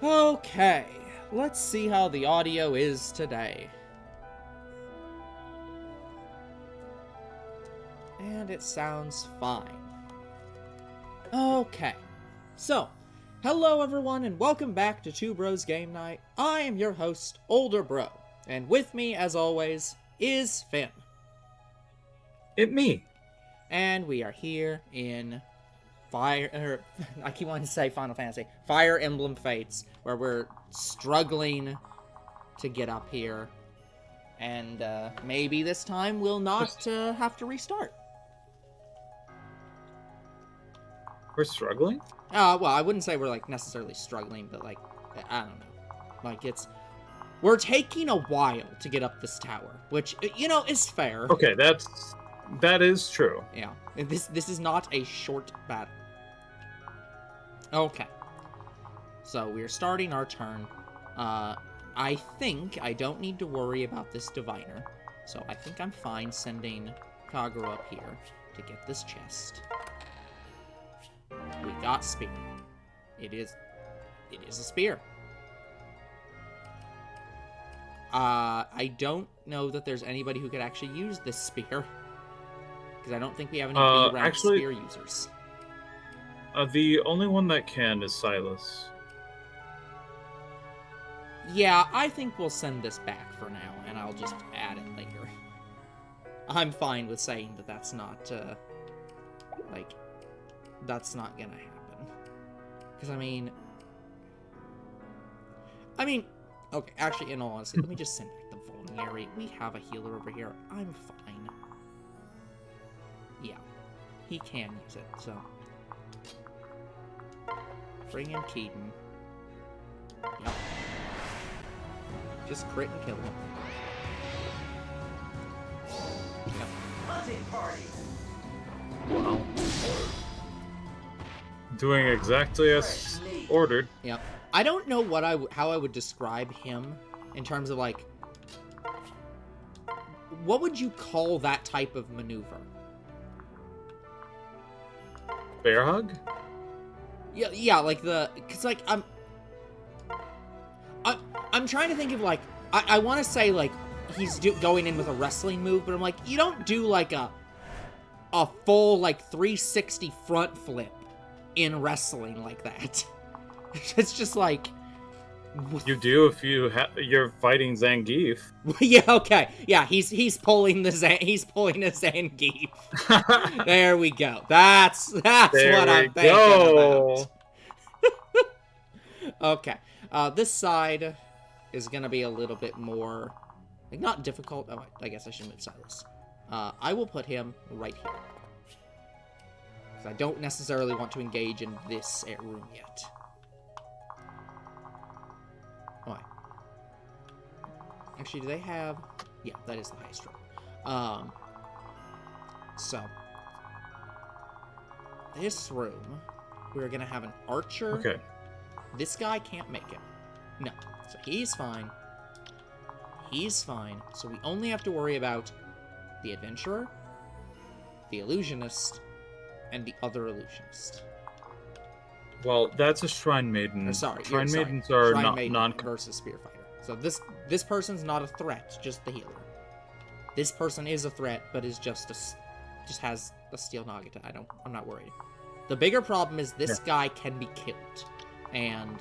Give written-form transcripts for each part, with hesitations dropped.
Okay, let's see how the audio is today. And it sounds fine. Okay, so, hello everyone and welcome back to Two Bros Game Night. I am your host, Older Bro, and with me, as always, is Finn. Me. And we are here in I keep wanting to say Final Fantasy. Fire Emblem Fates, where we're struggling to get up here. And maybe this time we'll not have to restart. We're struggling? Well, I wouldn't say we're, like, necessarily struggling, but, like, I don't know. Like, we're taking a while to get up this tower, which, you know, is fair. Okay, that is true. Yeah, this is not a short battle. Okay. So, we're starting our turn. I think I don't need to worry about this diviner. So, I think I'm fine sending Kagura up here to get this chest. We got spear. It is a spear. I don't know that there's anybody who could actually use this spear. Because I don't think we have any B-rank spear users. The only one that can is Silas. Yeah, I think we'll send this back for now, and I'll just add it later. I'm fine with saying that that's not, that's not gonna happen. Because, I mean, okay, actually, in all honesty, let me just send back the Vulnerary. We have a healer over here. I'm fine. Yeah, he can use it, so. Bring in Keaton. Yep. Just crit and kill him. Yep. Hunting party. Wow. Doing exactly as ordered. Yep. I don't know how I would describe him in terms of, like, what would you call that type of maneuver? Bear hug? Yeah, like cause like I'm trying to think of, like, I want to say, like, he's going in with a wrestling move, but I'm like, you don't do, like, a full, like, 360 front flip in wrestling like that. It's just like... You do if you're fighting Zangief. Yeah, okay. Yeah, he's pulling a Zangief. There we go. That's there what I'm thinking about. Okay. This side is gonna be a little bit more, like, not difficult. Oh, I guess I should move Silas. I will put him right here. Because I don't necessarily want to engage in this room yet. Why? Actually, do they have... Yeah, that is the highest room. So, this room, we're gonna have an archer. Okay. This guy can't make it. No. So he's fine. He's fine. So we only have to worry about the adventurer, the illusionist, and the other illusionist. Well, that's a shrine maiden. Shrine maidens are non versus spear fighter. So this person's not a threat, just the healer. This person is a threat, but is just has a steel Nagata. I'm not worried. The bigger problem is this guy can be killed. And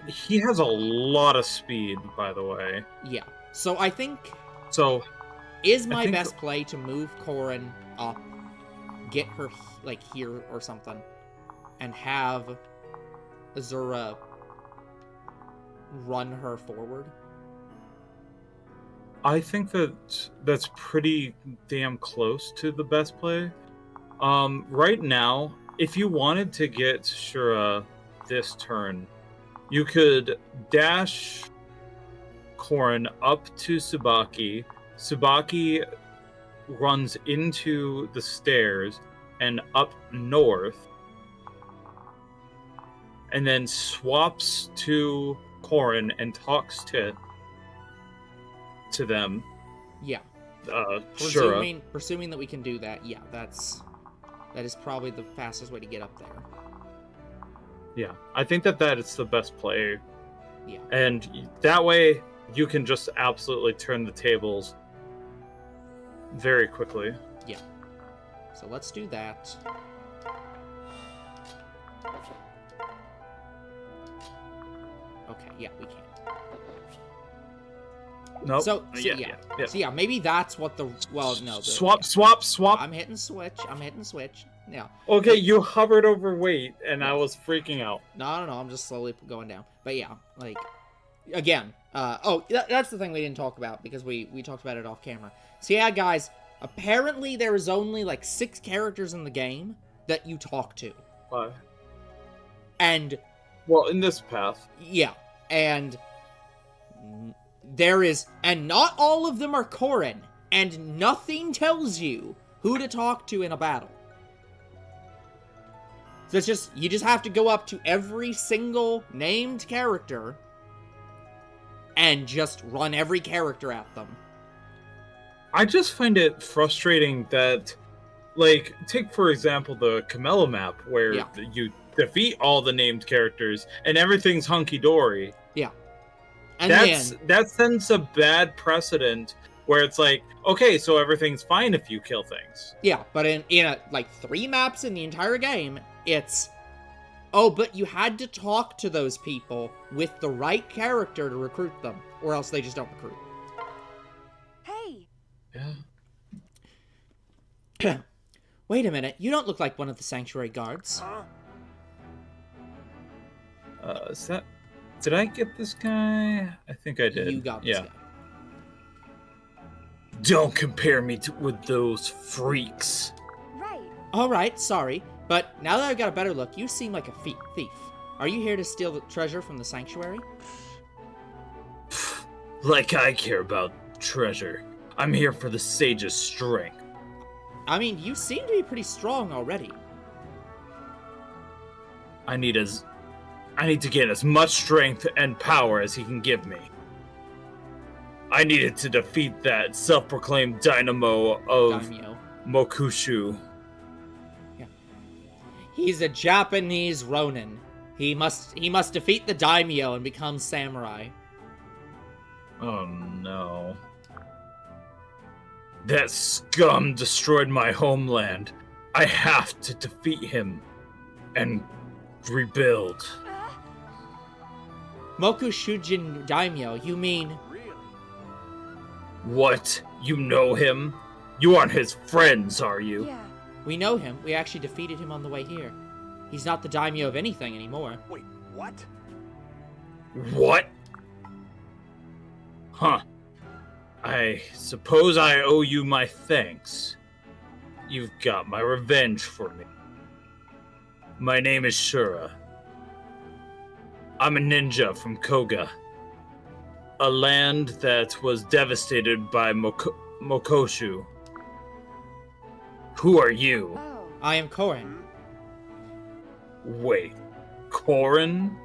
he has a lot of speed, by the way. Yeah. So I think... So... Is my best play to move Corin up, get her, like, here or something, and have Azura run her forward? I think that's pretty damn close to the best play. Right now, if you wanted to get Shura this turn, you could dash Corin up to Tsubaki. Tsubaki runs into the stairs and up north, and then swaps to Corin and talks to them. Yeah. Shura. Presuming that we can do that, yeah, that is probably the fastest way to get up there. Yeah, I think that is the best play. Yeah. And that way, you can just absolutely turn the tables very quickly. Yeah. So let's do that. Okay, yeah, we can. Nope. So yeah. So yeah, maybe that's what the... Well, no. Swap. I'm hitting switch. Yeah. Okay, you hovered over wait, and I was freaking out. No, I'm just slowly going down. But yeah, like... Again, that's the thing we didn't talk about, because we talked about it off camera. So yeah, guys, apparently there is only, like, 6 characters in the game that you talk to. And... Well, in this path. Yeah, and... There is... And not all of them are Corin, and nothing tells you who to talk to in a battle. So it's just... You just have to go up to every single named character... and just run every character at them. I just find it frustrating that, like, take for example the Camella map, where you defeat all the named characters and everything's hunky-dory. Yeah. And that sends a bad precedent where it's like, okay, so everything's fine if you kill things. Yeah, but in like 3 maps in the entire game, it's... Oh, but you had to talk to those people with the right character to recruit them, or else they just don't recruit. Hey! Yeah. Wait a minute, you don't look like one of the Sanctuary Guards. Is that... Did I get this guy? I think I did. You got this guy. Don't compare me with those freaks. Right. Alright, sorry. But now that I've got a better look, you seem like a thief. Are you here to steal the treasure from the sanctuary? Like I care about treasure. I'm here for the sage's strength. I mean, you seem to be pretty strong already. I need to get as much strength and power as he can give me. I needed to defeat that self-proclaimed dynamo of Mokushu. He's a Japanese Ronin. He must defeat the daimyo and become samurai. Oh no. That scum destroyed my homeland. I have to defeat him and rebuild. Mokushujin daimyo, you mean... What? You know him? You aren't his friends, are you? Yeah. We know him. We actually defeated him on the way here. He's not the daimyo of anything anymore. Wait, what? What? Huh. I suppose I owe you my thanks. You've got my revenge for me. My name is Shura. I'm a ninja from Koga, a land that was devastated by Mokoshu. Who are you? Oh. I am Corin. Wait, Corin?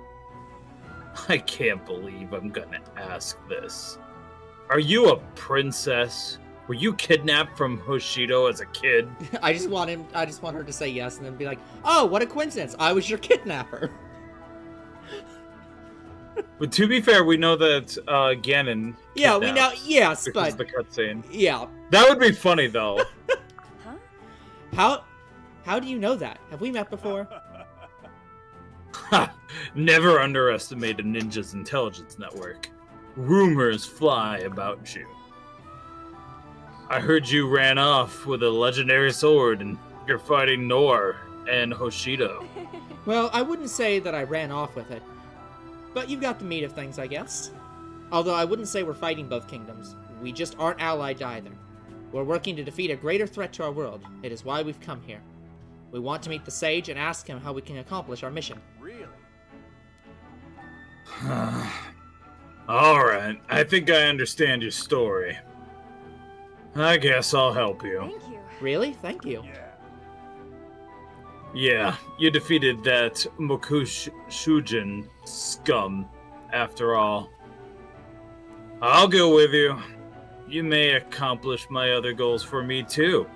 I can't believe I'm gonna ask this. Are you a princess? Were you kidnapped from Hoshido as a kid? I just want her to say yes and then be like, oh, what a coincidence. I was your kidnapper. But to be fair, we know that Ganon. Yeah, we know. Yes, because but of the cutscene. Yeah. That would be funny though. Huh? How do you know that? Have we met before? Ha! Never underestimate a ninja's intelligence network. Rumors fly about you. I heard you ran off with a legendary sword and you're fighting Nor and Hoshido. Well, I wouldn't say that I ran off with it. But you've got the meat of things, I guess. Although I wouldn't say we're fighting both kingdoms. We just aren't allied either. We're working to defeat a greater threat to our world. It is why we've come here. We want to meet the sage and ask him how we can accomplish our mission. Really? Alright, I think I understand your story. I guess I'll help you. Thank you. Really? Thank you. Yeah. Yeah, you defeated that Mokushujin scum, after all. I'll go with you. You may accomplish my other goals for me, too.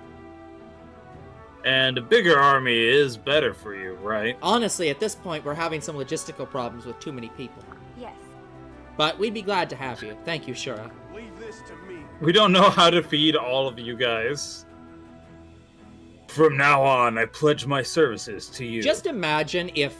And a bigger army is better for you, right? Honestly, at this point, we're having some logistical problems with too many people. Yes. But we'd be glad to have you. Thank you, Shura. Leave this to me. We don't know how to feed all of you guys. From now on, I pledge my services to you. Just imagine if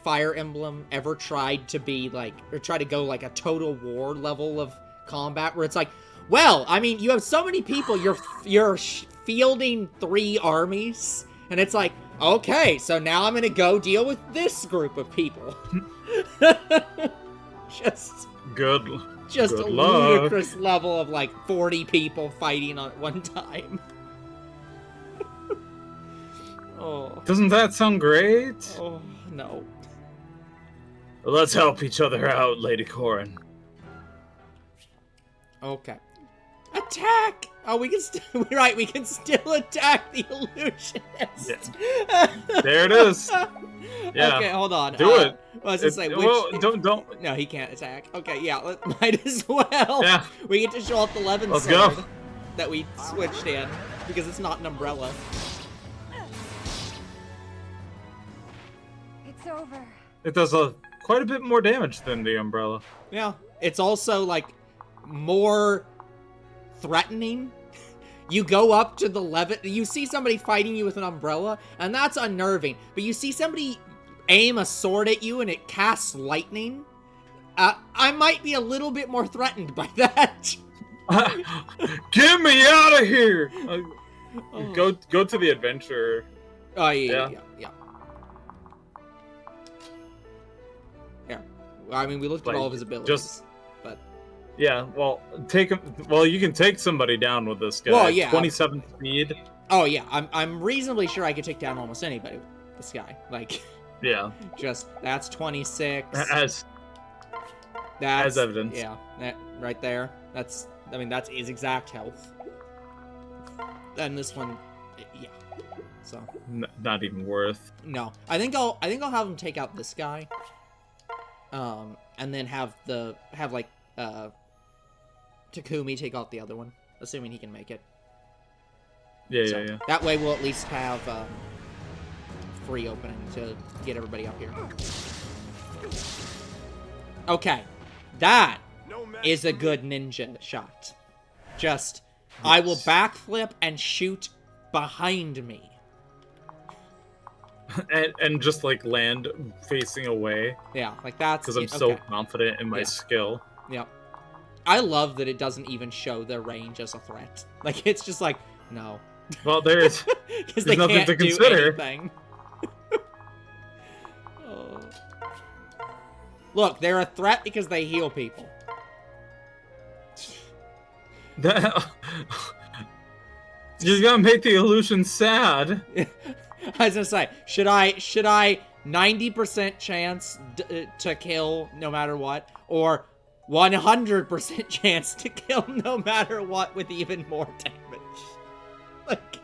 Fire Emblem ever tried to be like, or try to go like a Total War level of combat, where it's like, well, I mean, you have so many people, you're fielding 3 armies, and it's like, okay, so now I'm gonna go deal with this group of people. just good a luck. ludicrous level of like 40 people fighting at one time. Oh. Doesn't that sound great? Oh, no. Let's help each other out, Lady Corin. Okay. Attack! Oh, we can right, we can still attack the illusionist. Yeah. There it is. Yeah. Okay, hold on. Do it. I was gonna say, which... Well, don't. No, he can't attack. Okay, yeah, might as well. Yeah. We get to show off the Levin Let's sword go. that we switched in, because it's not an umbrella. It's over. It does quite a bit more damage than the umbrella. Yeah. It's also, like, more threatening. You go up to the Levin, you see somebody fighting you with an umbrella, and that's unnerving. But you see somebody aim a sword at you and it casts lightning. I might be a little bit more threatened by that. Get me out of here! Oh. Go to the adventure. Oh, yeah. I mean, we looked at Like, all of his abilities. But Yeah, well, take him. Well, you can take somebody down with this guy. Well, yeah. 27 speed. oh yeah, I'm reasonably sure I could take down almost anybody with this guy. Like, Yeah, just that's 26. as That's evidence. Yeah, that right there. That's his exact health. And this one, yeah. So not even worth. no, I think I'll have him take out this guy. And then have Takumi take out the other one, assuming he can make it. Yeah, So, yeah. That way we'll at least have free opening to get everybody up here. Okay, that No match is a for me. good ninja shot. Just, I will backflip and shoot behind me. And just like land facing away Yeah, like that's because I'm it. so Okay. confident in my Yeah. skill. Yep. I love that it doesn't even show their range as a threat. Like, it's just like, no. Well, there's Because they nothing can't to do consider. anything. Oh. Look, they're a threat because they heal people. that. You're gonna make the illusion sad. I was gonna say, should I 90% chance to kill no matter what, or 100% chance to kill no matter what with even more damage? Like,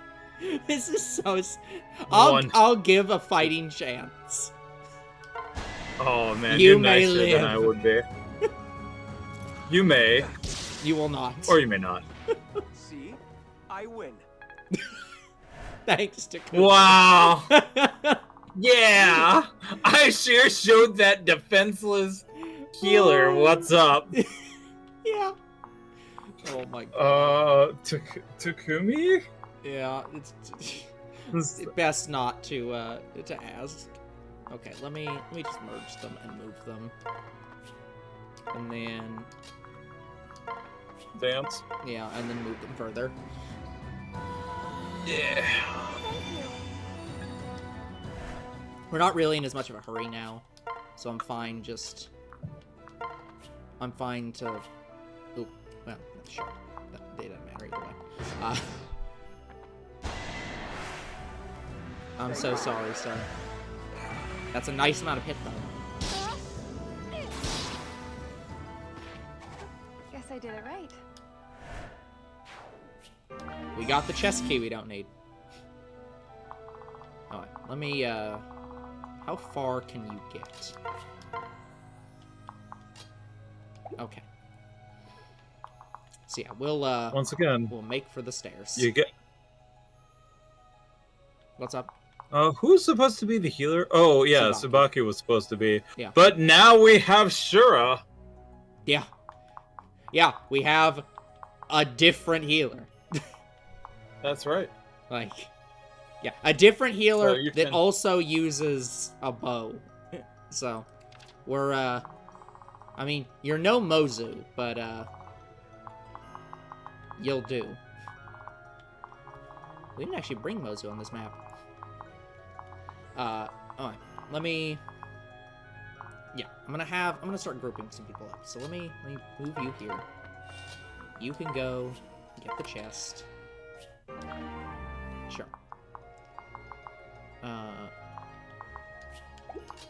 this is so. I'll give a fighting chance. Oh man, You you're may nicer than I live. would be. You may, You will not. or you may not. See? I win. Thanks to Wow. Yeah, I sure showed that defenseless healer what's up. Yeah. Oh my god. Takumi? Yeah, it's best not to ask. Okay, let me just merge them and move them. And then Dance. yeah, and then move them further. Yeah. Thank you. We're not really in as much of a hurry now, so I'm fine to oh, well, sure. They don't matter either way. I'm so sorry, sir. That's a nice amount of hit, though. Guess I did it right. We got the chest key we don't need. Alright, let me, how far can you get? Okay. So yeah, we'll Once again, make for the stairs. you get. What's up? Who's supposed to be the healer? Oh, yeah, Tsubaki. Tsubaki was supposed to be. Yeah. But now we have Shura. Yeah. Yeah, we have a different healer. That's right. Like, yeah, a different healer So you that can- also uses a bow. So, we're, I mean, you're no Mozu, but, you'll do. We didn't actually bring Mozu on this map. Alright, let me... Yeah, I'm gonna start grouping some people up. So let me move you here. You can go get the chest. Sure.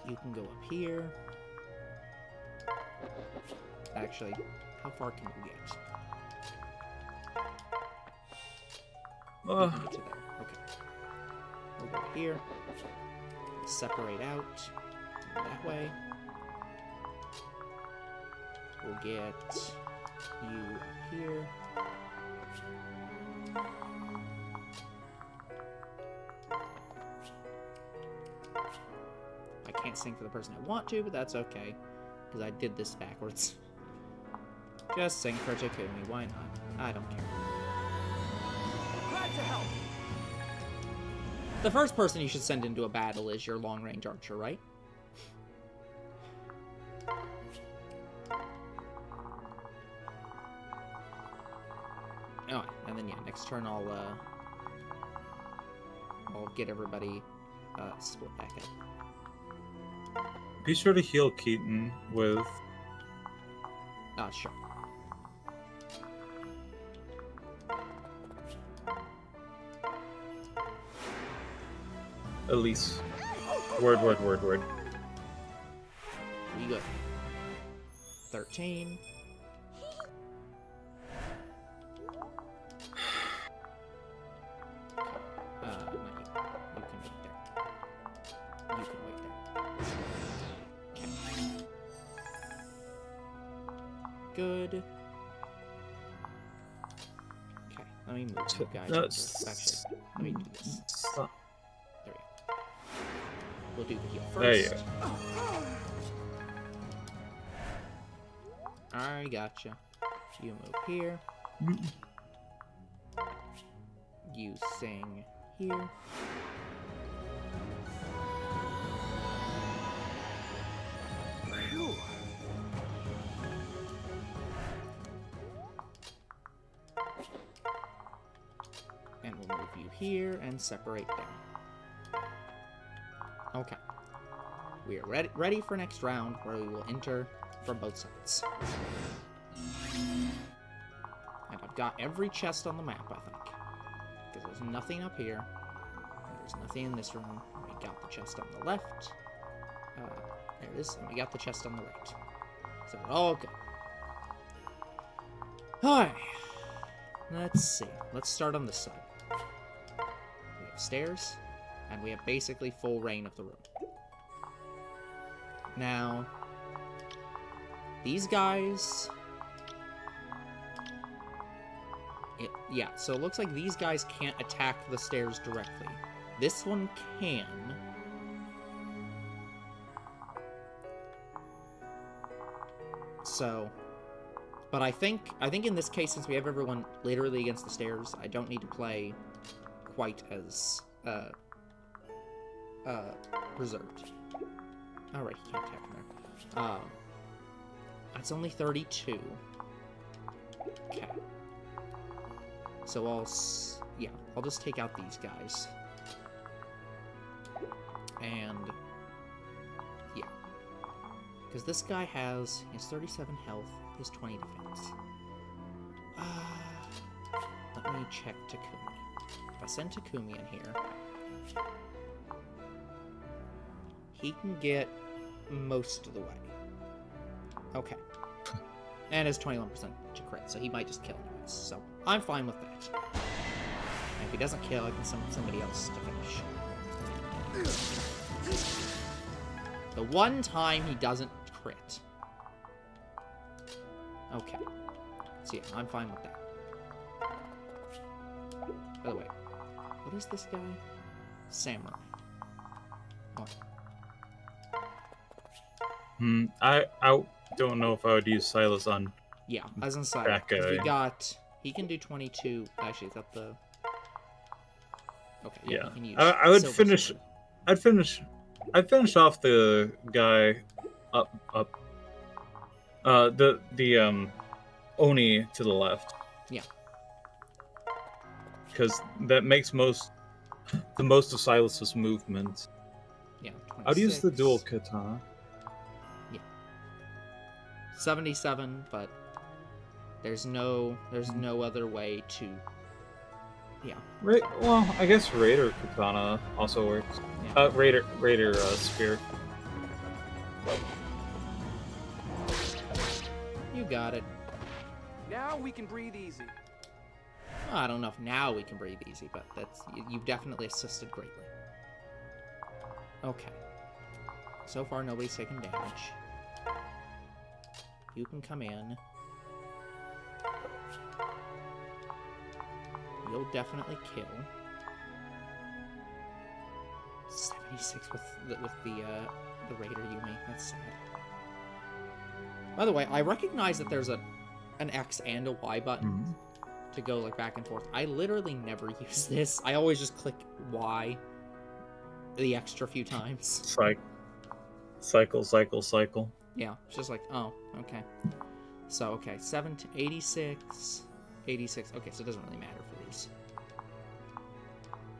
You can go up here. Actually, how far can you get? You can get to there. Okay. We'll go here. Separate out that way. We'll get you up here. I can't sing for the person I want to, but that's okay, because I did this backwards. Just sing for Takumi, why not? I don't care. Glad to help. The first person you should send into a battle is your long-range archer, right? Oh, and then yeah, next turn I'll get everybody split back up. Be sure to heal Keaton with... Sure. Elise. Word. We good. 13. Not you. You can wait there. You can wait there. Okay. Good. Okay, let me move you guys over. Actually, let me do this. Stop. There we go. We'll do the heal first. There you go. I gotcha. You move here. You sing here. Phew. And we'll move you here and separate them. Okay. We are ready for next round, where we will enter from both sides. And I've got every chest on the map, I think. Because there's nothing up here. And there's nothing in this room. We got the chest on the left. There it is. And we got the chest on the right. So we're all good. Alright. Let's see. Let's start on this side. We have stairs. And we have basically full reign of the room. Now, these guys... Yeah, so it looks like these guys can't attack the stairs directly. This one can. So, but I think in this case, since we have everyone literally against the stairs, I don't need to play quite as reserved. Alright, he can't attack from there. That's only 32. Okay. So I'll just take out these guys. And, yeah. Because this guy has 37 health, he has 20 defense. Let me check Takumi. If I send Takumi in here, he can get most of the way. Okay. And has 21% to crit, so he might just kill anyways. So I'm fine with that. And if he doesn't kill, I can summon somebody else to finish. The one time he doesn't crit. Okay. So yeah, I'm fine with that. By the way, what is this guy? Samurai. What? I don't know if I would use Silas on. Yeah, as inside. That Because we guy. got... He can do 22. Actually, is that the... Okay, Yeah, he can use I would Silver finish. Sword. I'd finish off the guy up. The Oni to the left. Yeah. Because that makes the most of Silas's movements. Yeah, 26. I'd use the dual katana. 77, but there's no other way to... Yeah. Well, I guess Raider katana also works. Yeah. Raider spear. You got it. Now we can breathe easy. Well, I don't know if now we can breathe easy, but you've definitely assisted greatly. Okay. So far, nobody's taken damage. You can come in. You'll definitely kill. 76 with the Raider Yumi. That's sad. By the way, I recognize that there's an X and a Y button to go like back and forth. I literally never use this. I always just click Y the extra few times. Cycle. Yeah, it's just like, oh, okay. So, okay, 86. Okay, so it doesn't really matter for these.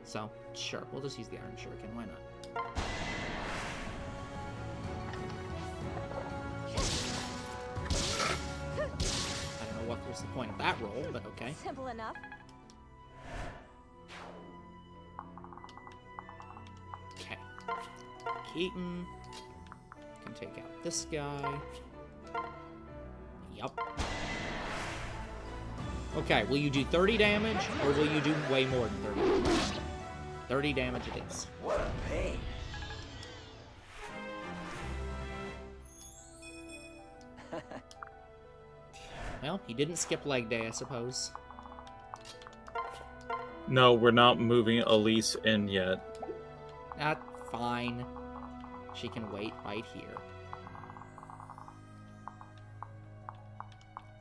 So, sure, we'll just use the Iron Shuriken, why not? I don't know what was the point of that roll, but okay. Simple enough. Okay. Keaton can take out this guy. Yup. Okay, will you do 30 damage, or will you do way more than 30 damage? 30 damage it is. What a pain. Well, he didn't skip leg day, I suppose. No, we're not moving Elise in yet. That's fine. She can wait right here.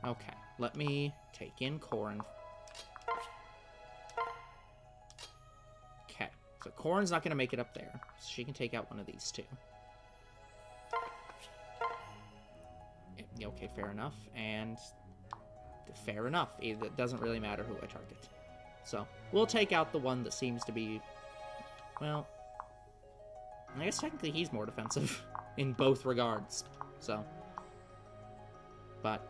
Okay, let me take in Corin. Okay, so Corin's not going to make it up there. So she can take out one of these two. Yeah, okay, fair enough. And fair enough. It doesn't really matter who I target. So, we'll take out the one that seems to be... Well, I guess technically he's more defensive in both regards. So, but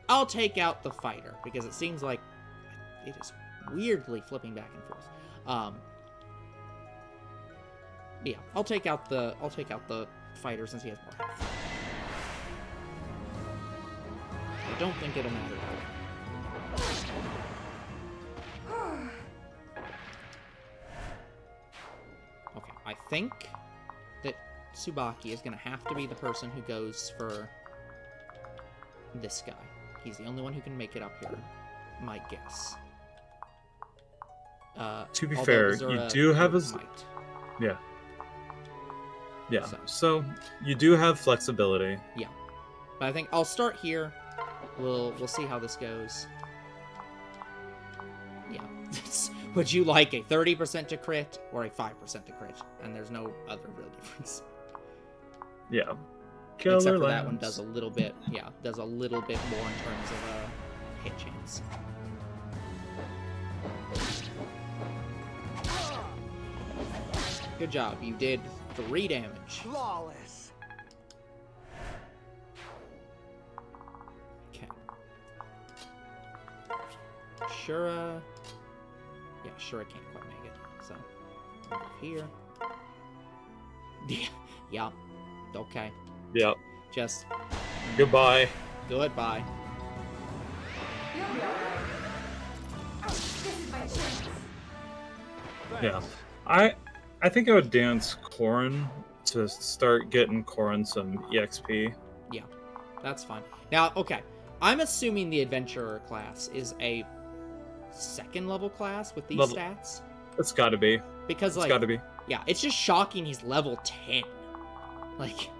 I'll take out the fighter because it seems like it is weirdly flipping back and forth. Yeah, I'll take out the fighter since he has more health. I don't think it'll matter. Okay, I think that Tsubaki is going to have to be the person who goes for this guy. He's the only one who can make it up here, my guess. To be although fair, Azura you do have a... might. Yeah. Yeah, So. so you do have flexibility. Yeah. But I think I'll start here. We'll see how this goes. Yeah. Would you like a 30% to crit or a 5% to crit? And there's no other real difference. Yeah. Except Killer for that one Lance. does a little bit, yeah, does a little bit more in terms of hit chance. Good job. You did 3 damage. Flawless. Okay. Shura. Yeah, Shura can't quite make it. So, move here. Yeah. Okay. Yep. Just Goodbye. goodbye. This is my chance. Yeah. I think I would dance Corin to start getting Corin some EXP. Yeah, that's fine. Now, okay, I'm assuming the Adventurer class is a 2nd level class with these stats. It's gotta be. Because, It's like, gotta be. yeah, it's just shocking he's level 10. Like,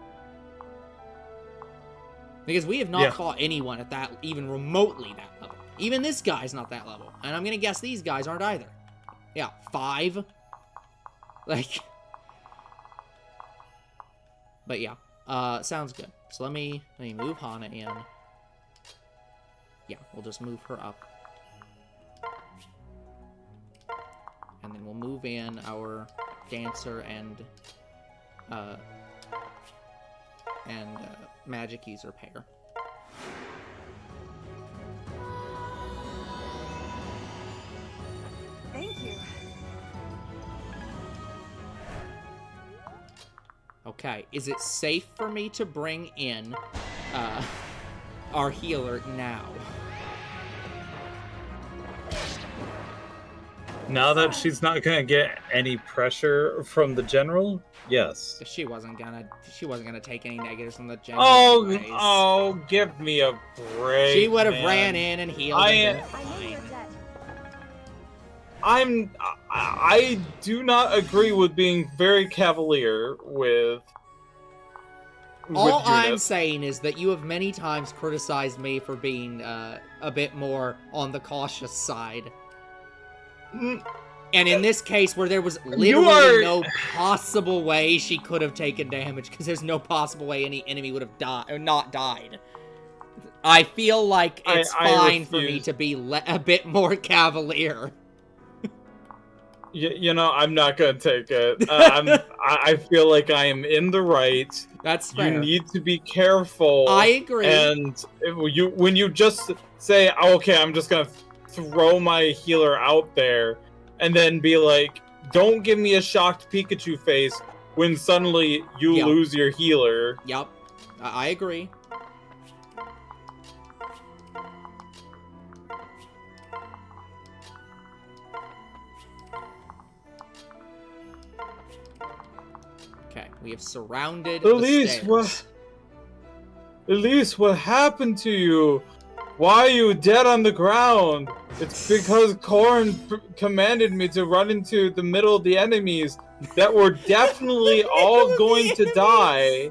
because we have not fought anyone at that, even remotely that level. Even this guy's not that level. And I'm gonna guess these guys aren't either. Yeah, 5. Like, but yeah, sounds good. So let me move Hana in. Yeah, we'll just move her up. And then we'll move in our dancer and magic user pair. Thank you. Okay, is it safe for me to bring in our healer now? Now that she's not gonna get any pressure from the general, yes. She wasn't gonna take any negatives from the general. Oh, give me a break. She would have man. ran in and healed and been I know you're fine. dead. I do not agree with being very cavalier with All I'm Judith. saying is that you have many times criticized me for being a bit more on the cautious side. Mm, And in this case, where there was literally are- no possible way she could have taken damage, because there's no possible way any enemy would have died or not died. I feel like it's I fine for me refuse. to be a bit more cavalier. You know, I'm not gonna take it. I feel like I am in the right. That's fair. You need to be careful. I agree. And when you just say, oh, "Okay, I'm just gonna throw my healer out there," and then be like, "Don't give me a shocked Pikachu face," when suddenly you Yep. lose your healer. Yep, I agree. Okay, we have surrounded Elise, the stairs. Elise, what happened to you? Why are you dead on the ground? It's because Corin commanded me to run into the middle of the enemies that were definitely all going to die.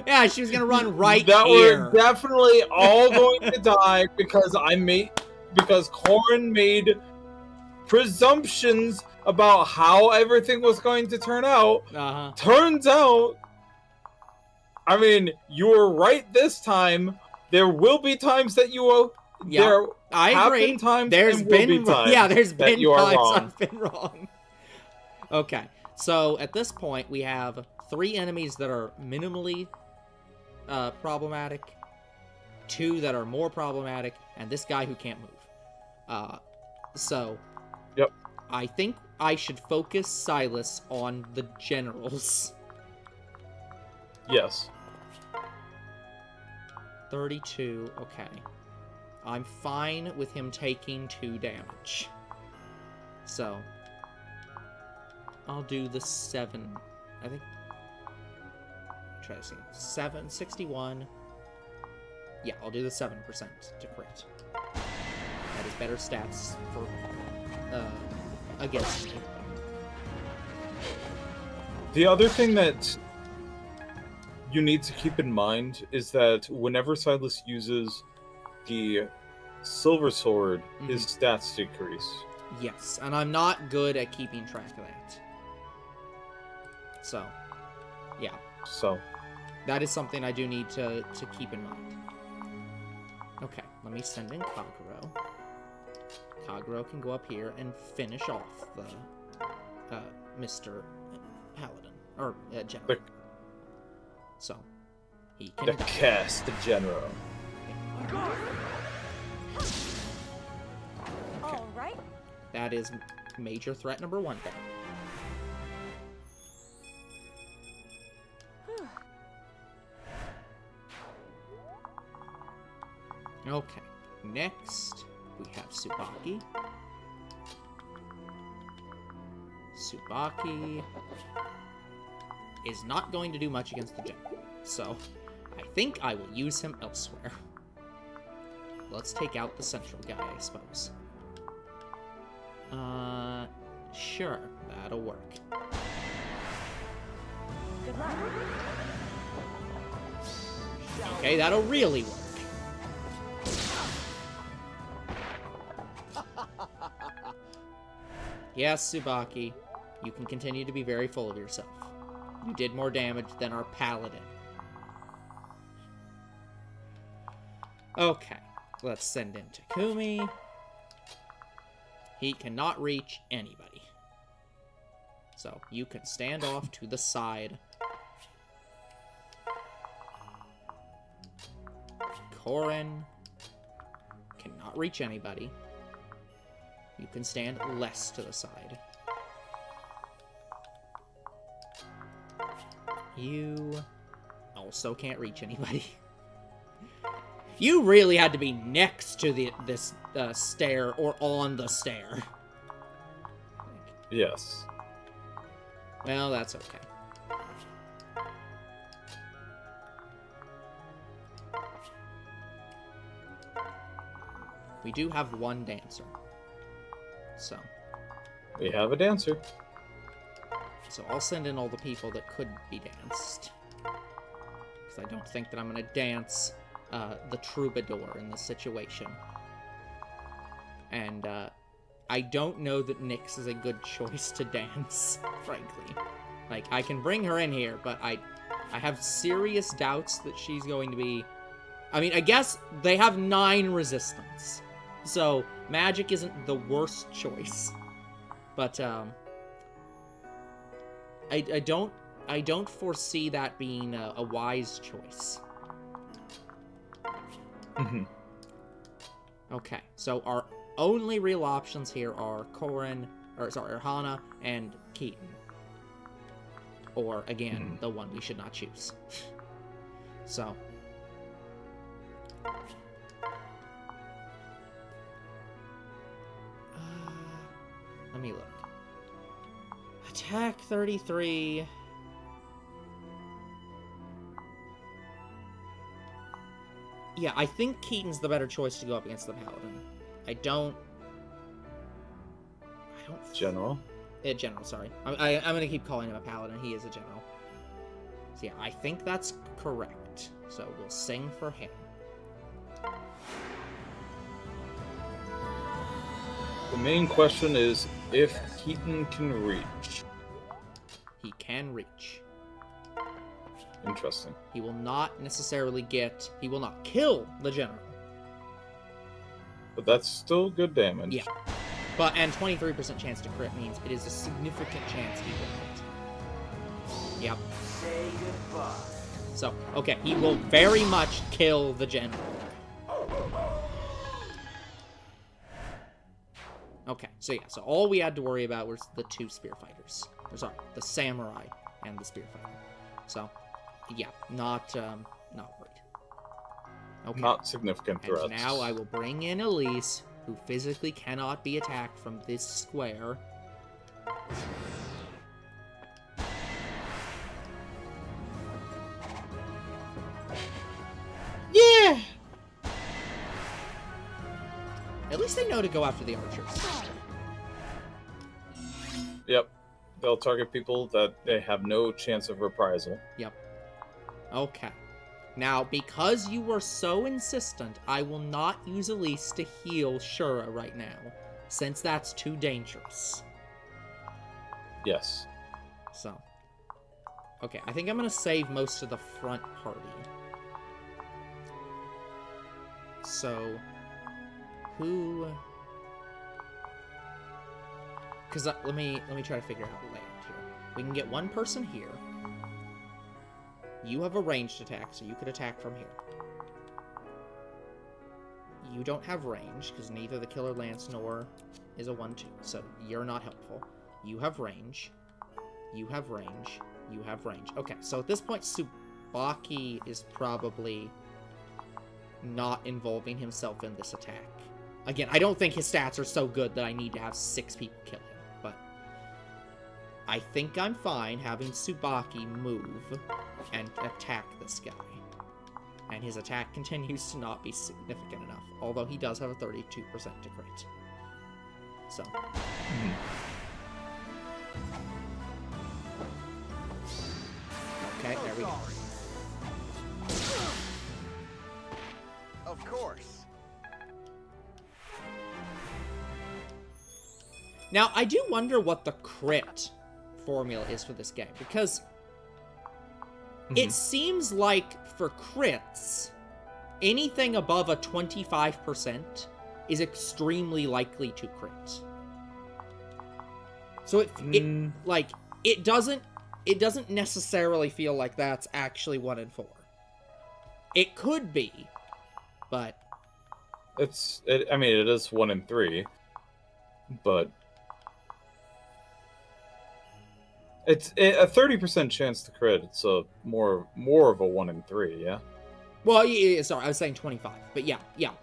Yeah, she was gonna run right that here. were definitely all going to die because Corin made presumptions about how everything was going to turn out. Uh-huh. Turns out, I mean, you were right this time. There will be times that you will. Yeah, There I have agree. been times There's and will been be times yeah, there's that been you are times wrong. I've been wrong. Okay, so at this point we have 3 enemies that are minimally problematic, 2 that are more problematic, and this guy who can't move. So Yep. I think I should focus Silas on the generals. Yes. 32, okay. I'm fine with him taking 2 damage. So, I'll do the 7. I think. Try to see. 61. Yeah, I'll do the 7% to crit. That is better stats for against me. The other thing that you need to keep in mind is that whenever Silas uses the Silver Sword, his stats decrease. Yes, and I'm not good at keeping track of that. So, yeah. So, That is something I do need to keep in mind. Okay, let me send in Kaguro. Kaguro can go up here and finish off the Mr. Paladin. Or General. So, he can... the cast general. All right. That is major threat number 1 then. Okay, next we have Tsubaki. Tsubaki is not going to do much against the general, so I think I will use him elsewhere. Let's take out the central guy, I suppose. Sure, that'll work. Good luck. Okay, that'll really work. Yes, Tsubaki, you can continue to be very full of yourself. You did more damage than our paladin. Okay, let's send in Takumi. He cannot reach anybody. So, you can stand off to the side. Corin cannot reach anybody. You can stand less to the side. You also can't reach anybody. You really had to be next to this stair or on the stair. Yes. Well, that's okay. We do have one dancer. So We have a dancer. I'll send in all the people that could be danced. Because I don't think that I'm going to dance the troubadour in this situation. And I don't know that Nyx is a good choice to dance, frankly. Like, I can bring her in here, but I have serious doubts that she's going to be... I mean, I guess they have 9 resistance. So, magic isn't the worst choice. But, I don't foresee that being a wise choice. Mhm. Okay, so our only real options here are Corin, or Hana, and Keaton. Or, again, the one we should not choose. So... let me look. Attack 33... Yeah, I think Keaton's the better choice to go up against the Paladin. I don't... General. General, sorry. I'm gonna keep calling him a Paladin. He is a General. So yeah, I think that's correct. So we'll sing for him. The main question is if Keaton can reach. He can reach. Interesting. He will not necessarily get... He will not kill the General. But that's still good damage. Yeah. And 23% chance to crit means it is a significant chance he will hit. Yep. Say goodbye. So, okay, he will very much kill the General. Okay, so yeah, so all we had to worry about was the 2 spear fighters. Or sorry, the samurai and the spear fighter. So, yeah, not worried. Okay. Not significant threats. And now I will bring in Elise, who physically cannot be attacked from this square. Yeah! At least they know to go after the archers. Yep. They'll target people that they have no chance of reprisal. Yep. Okay. Now, because you were so insistent, I will not use Elise to heal Shura right now, since that's too dangerous. Yes. So. Okay, I think I'm going to save most of the front party. So, who... Because let me try to figure out the layout here. We can get one person here. You have a ranged attack, so you could attack from here. You don't have range, because neither the Killer Lance nor is a 1-2, so you're not helpful. You have range. You have range. You have range. Okay, so at this point, Tsubaki is probably not involving himself in this attack. Again, I don't think his stats are so good that I need to have 6 people kill him, but I think I'm fine having Tsubaki move and attack this guy. And his attack continues to not be significant enough, although he does have a 32% to crit. So. Okay, there we go. Of course. Now, I do wonder what the crit formula is for this game, because it seems like for crits, anything above a 25% is extremely likely to crit. So it doesn't necessarily feel like that's actually 1 in 4. It could be, but I mean, it is 1 in 3, but it's a 30% chance to crit. It's a more of a 1 in 3, yeah. Well, yeah, sorry, I was saying 25, but yeah,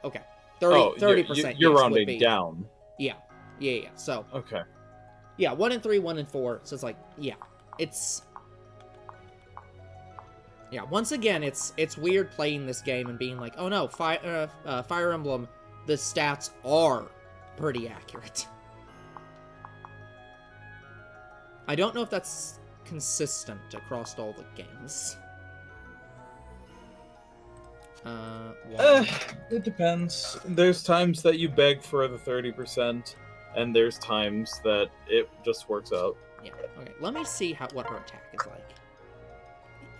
okay, 30%. You're yes, rounding would be. down. Yeah. So Okay. yeah, 1 in 3, 1 in 4. So it's like, once again, it's weird playing this game and being like, oh no, Fire Emblem, the stats are pretty accurate. I don't know if that's consistent across all the games. It depends. There's times that you beg for the 30%, and there's times that it just works out. Yeah, okay. Let me see what her attack is like.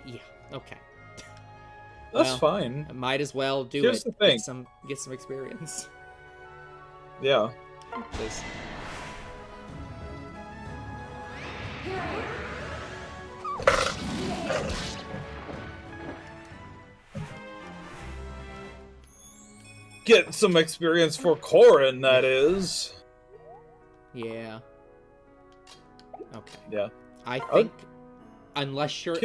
Yeah, okay. That's fine. I might as well do Here's it. the thing. Get some experience. Yeah. Please. Here I am. Get some experience for Corin, that is. Yeah. Okay. Yeah. I think unless you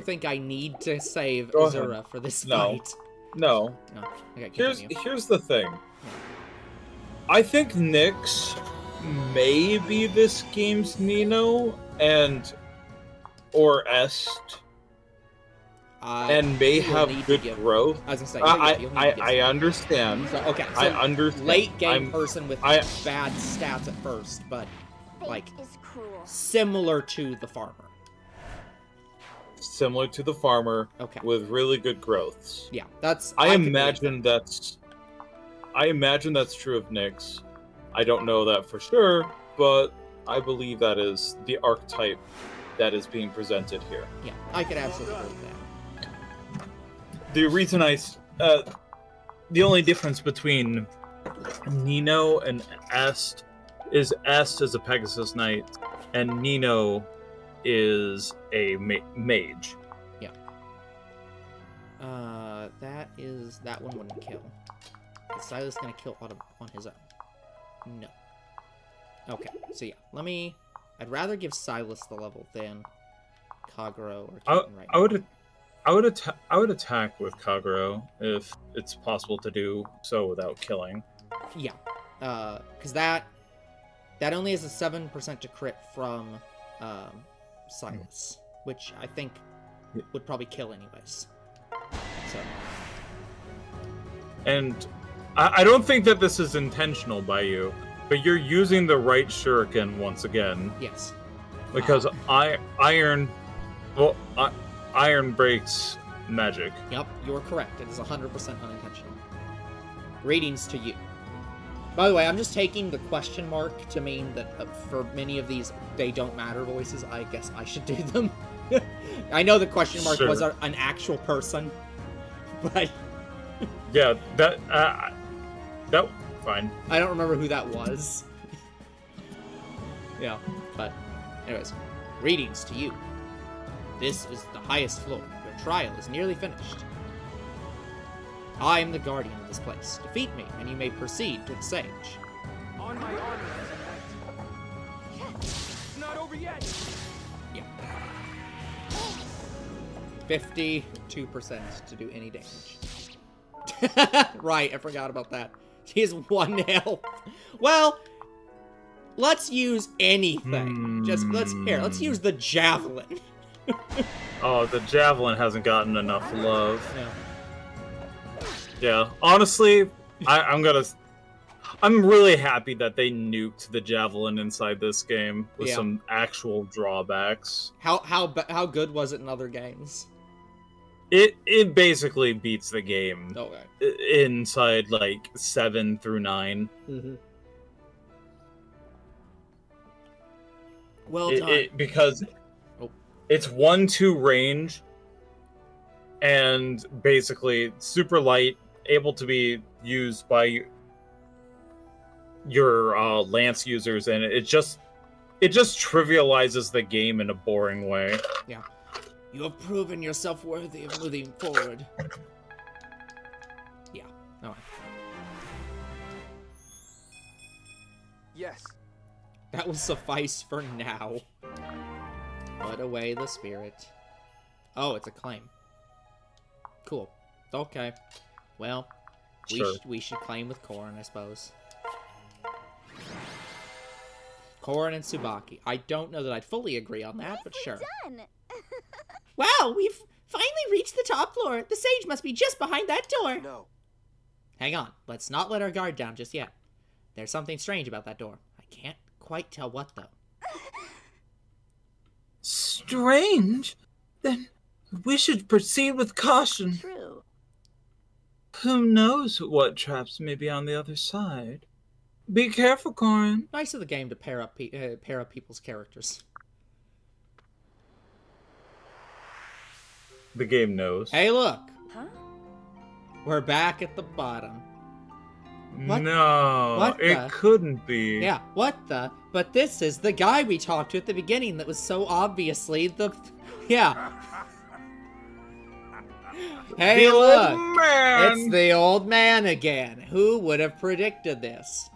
think I need to save Go ahead. Azura for this No. fight. No. No. Okay, Here's continue. the thing. I think Nyx may be this game's Nino or Est, and may you'll have need to good give- growth. I was gonna say, you'll need to give I some- understand. So, okay, so I understand. late game I'm- person with I- bad stats at first, but like Fate is cruel. similar to the farmer. Similar to the farmer, Okay. with really good growths. Yeah, that's. I can believe imagine that. that's true of Nyx. I don't know that for sure, but I believe that is the archetype that is being presented here. Yeah, I could absolutely believe that. The reason the only difference between Nino and Est is a Pegasus Knight, and Nino is a mage. Yeah. That one wouldn't kill. Is Silas gonna kill on his own? No. Okay, so yeah, I'd rather give Silas the level than Kagero or Keaton right now. I would attack with Kagero if it's possible to do so without killing. Yeah, because that only has a 7% to crit from Silas, which I think would probably kill anyways. So. And I don't think that this is intentional by you, but you're using the right shuriken once again. Yes. Because iron breaks magic. Yep, you're correct. It is 100% unintentional. Greetings to you. By the way, I'm just taking the question mark to mean that for many of these they don't matter voices, I guess I should do them. I know the question mark was an actual person, but yeah, that fine. I don't remember who that was. Yeah, but anyways, greetings to you. This is the highest floor. Your trial is nearly finished. I am the guardian of this place. Defeat me, and you may proceed to the sage. On my honor, it's not over yet. Yeah. 52% to do any damage. Right, I forgot about that. He has 1 health. Well, let's use anything. Let's use the javelin. Oh, the javelin hasn't gotten enough love. Yeah. Yeah, honestly, I I'm really happy that they nuked the javelin inside this game with Yeah. some actual drawbacks. How good was it in other games? It basically beats the game Okay. inside like 7 through 9. Mm-hmm. Well done. Because Oh. it's 1-2 range, and basically super light, able to be used by your lance users, and it just trivializes the game in a boring way. Yeah. You have proven yourself worthy of moving forward. Yeah. Alright. Yes. That will suffice for now. Put away the spirit. Oh, it's a claim. Cool. Okay. Well, Sure. we should claim with Corin, I suppose. Corin and Tsubaki. I don't know that I'd fully agree on that, but sure. Done. Wow, we've finally reached the top floor. The sage must be just behind that door. No. Hang on. Let's not let our guard down just yet. There's something strange about that door. I can't quite tell what, though. Strange? Then we should proceed with caution. True. Who knows what traps may be on the other side? Be careful, Corin. Nice of the game to pair up people's characters. The game knows. Hey, look. Huh? We're back at the bottom. What? No, What it the? couldn't be. Yeah, what the? But this is the guy we talked to at the beginning that was so obviously the... Yeah. Hey, The look. old man. It's the old man again. Who would have predicted this?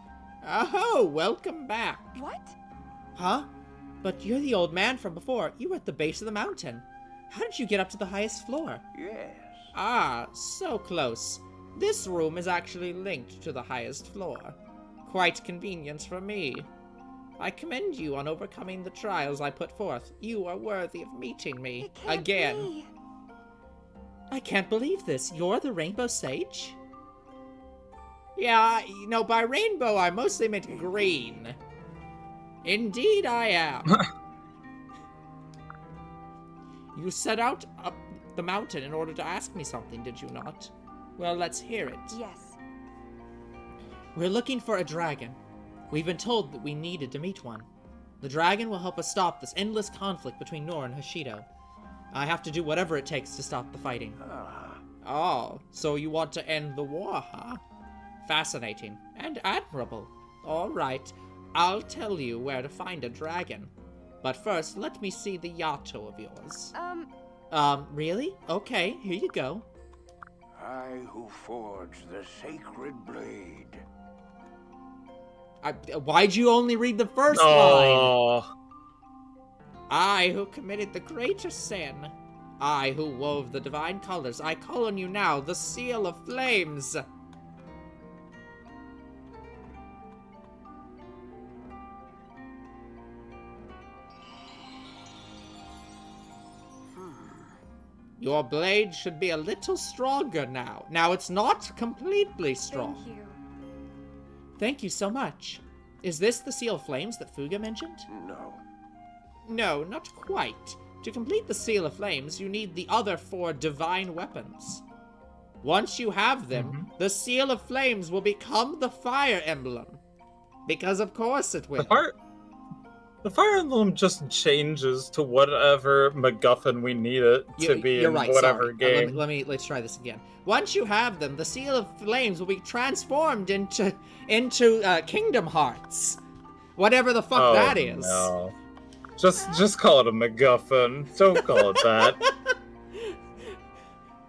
Oh, welcome back. What? Huh? But you're the old man from before. You were at the base of the mountain. How did you get up to the highest floor? Yes. Ah, so close. This room is actually linked to the highest floor. Quite convenient for me. I commend you on overcoming the trials I put forth. You are worthy of meeting me It can't again. be. I can't believe this. You're the Rainbow Sage? Yeah, you know, by rainbow I mostly meant green. Indeed I am. You set out up the mountain in order to ask me something, did you not? Well, let's hear it. Yes. We're looking for a dragon. We've been told that we needed to meet one. The dragon will help us stop this endless conflict between Nor and Hoshido. I have to do whatever it takes to stop the fighting. Oh, so you want to end the war, huh? Fascinating and admirable. All right, I'll tell you where to find a dragon. But first, let me see the Yato of yours. Really? Okay, here you go. I who forged the sacred blade. Why'd you only read the first line? Oh, I who committed the greatest sin. I who wove the divine colors. I call on you now, the Seal of Flames. Your blade should be a little stronger now. Now, it's not completely strong. Thank you. Thank you so much. Is this the Seal of Flames that Fuga mentioned? No. No, not quite. To complete the Seal of Flames, you need the other 4 divine weapons. Once you have them, the Seal of Flames will become the Fire Emblem. Because of course it will. the Fire Emblem just changes to whatever MacGuffin we need it to be You're in right, whatever sorry. game. Let's try this again. Once you have them, the Seal of Flames will be transformed into Kingdom Hearts. Whatever the fuck that is. No. Just call it a MacGuffin. Don't call it that.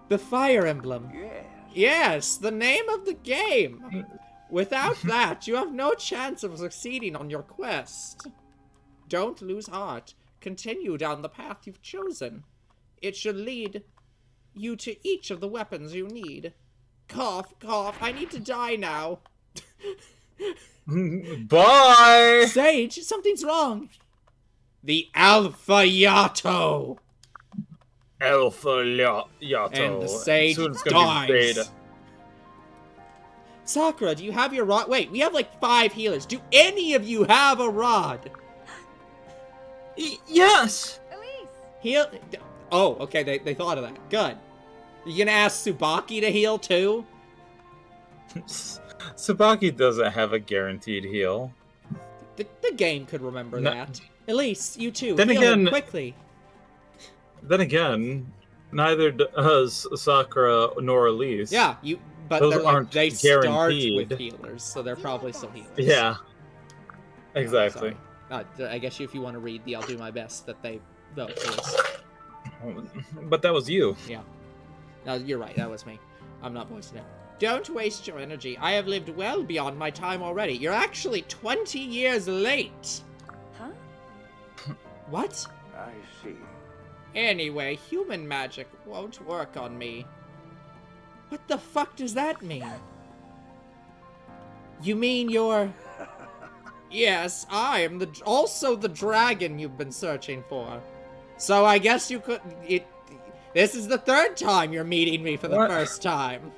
The Fire Emblem. Yes. Yes, the name of the game. Without that, you have no chance of succeeding on your quest. Don't lose heart. Continue down the path you've chosen. It should lead you to each of the weapons you need. Cough, cough, I need to die now. Bye! Sage, something's wrong. The Alpha Yato. Alpha Yato. And the sage Soon it's gonna be dies. Beta. Sakura, do you have your rod? Wait, we have like 5 healers. Do any of you have a rod? Yes! Elise! Heal? Oh, okay, they thought of that. Good. You gonna ask Tsubaki to heal too? Tsubaki doesn't have a guaranteed heal. The game could remember No. that. Elise, you too. Then Heal him again- quickly. Then again, neither does Sakura nor Elise. Yeah, but Those they're like, aren't they start guaranteed. with healers, so they're probably still healers. Yeah. Exactly. Sorry. I guess if you want to read the I'll do my best that they vote for this. But that was you. No, you're right, that was me. I'm not voicing it. Don't waste your energy. I have lived well beyond my time already. You're actually 20 years late. Huh? What? I see. Anyway, human magic won't work on me. What the fuck does that mean? You mean you're... Yes, I am also the dragon you've been searching for. So I guess you could... This is the 3rd time you're meeting me for the What? first time.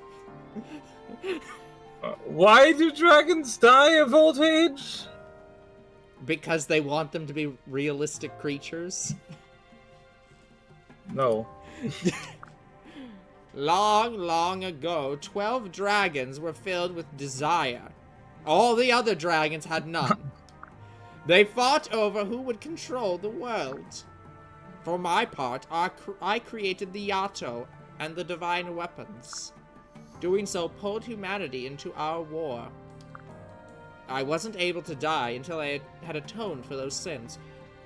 Why do dragons die of old age? Because they want them to be realistic creatures. No. Long, long ago, 12 dragons were filled with desire. All the other dragons had none. They fought over who would control the world. For my part, I created the Yato and the divine weapons. Doing so pulled humanity into our war. I wasn't able to die until I had atoned for those sins.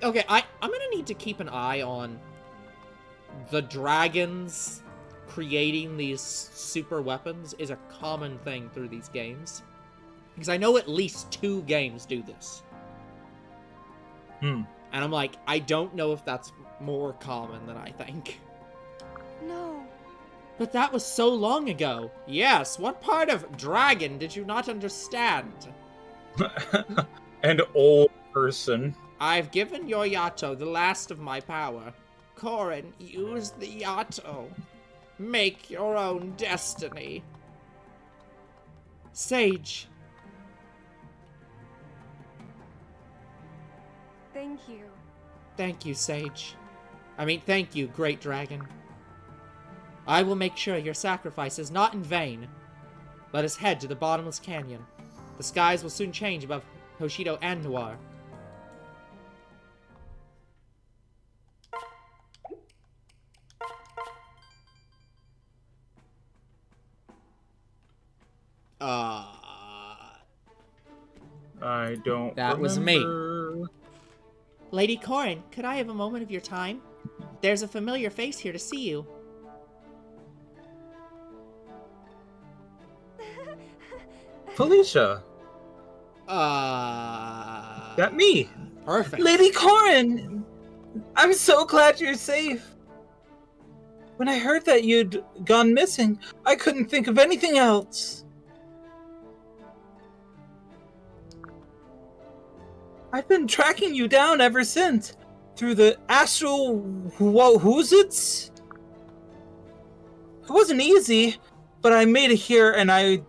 Okay, I'm gonna need to keep an eye on the dragons creating these super weapons is a common thing through these games. Because I know at least 2 games do this. And I'm like, I don't know if that's more common than I think. No. But that was so long ago. Yes, what part of dragon did you not understand? An old person. I've given your Yato the last of my power. Corin, use the Yato. Make your own destiny. Sage. Thank you. Thank you, Sage. Thank you, Great Dragon. I will make sure your sacrifice is not in vain. Let us head to the bottomless canyon. The skies will soon change above Hoshido and Noir. I don't That was me. remember. Lady Corin, could I have a moment of your time? There's a familiar face here to see you. Felicia. That me. Perfect. Lady Corin! I'm so glad you're safe. When I heard that you'd gone missing, I couldn't think of anything else. I've been tracking you down ever since, through the astral who's it? It wasn't easy, but I made it here, and I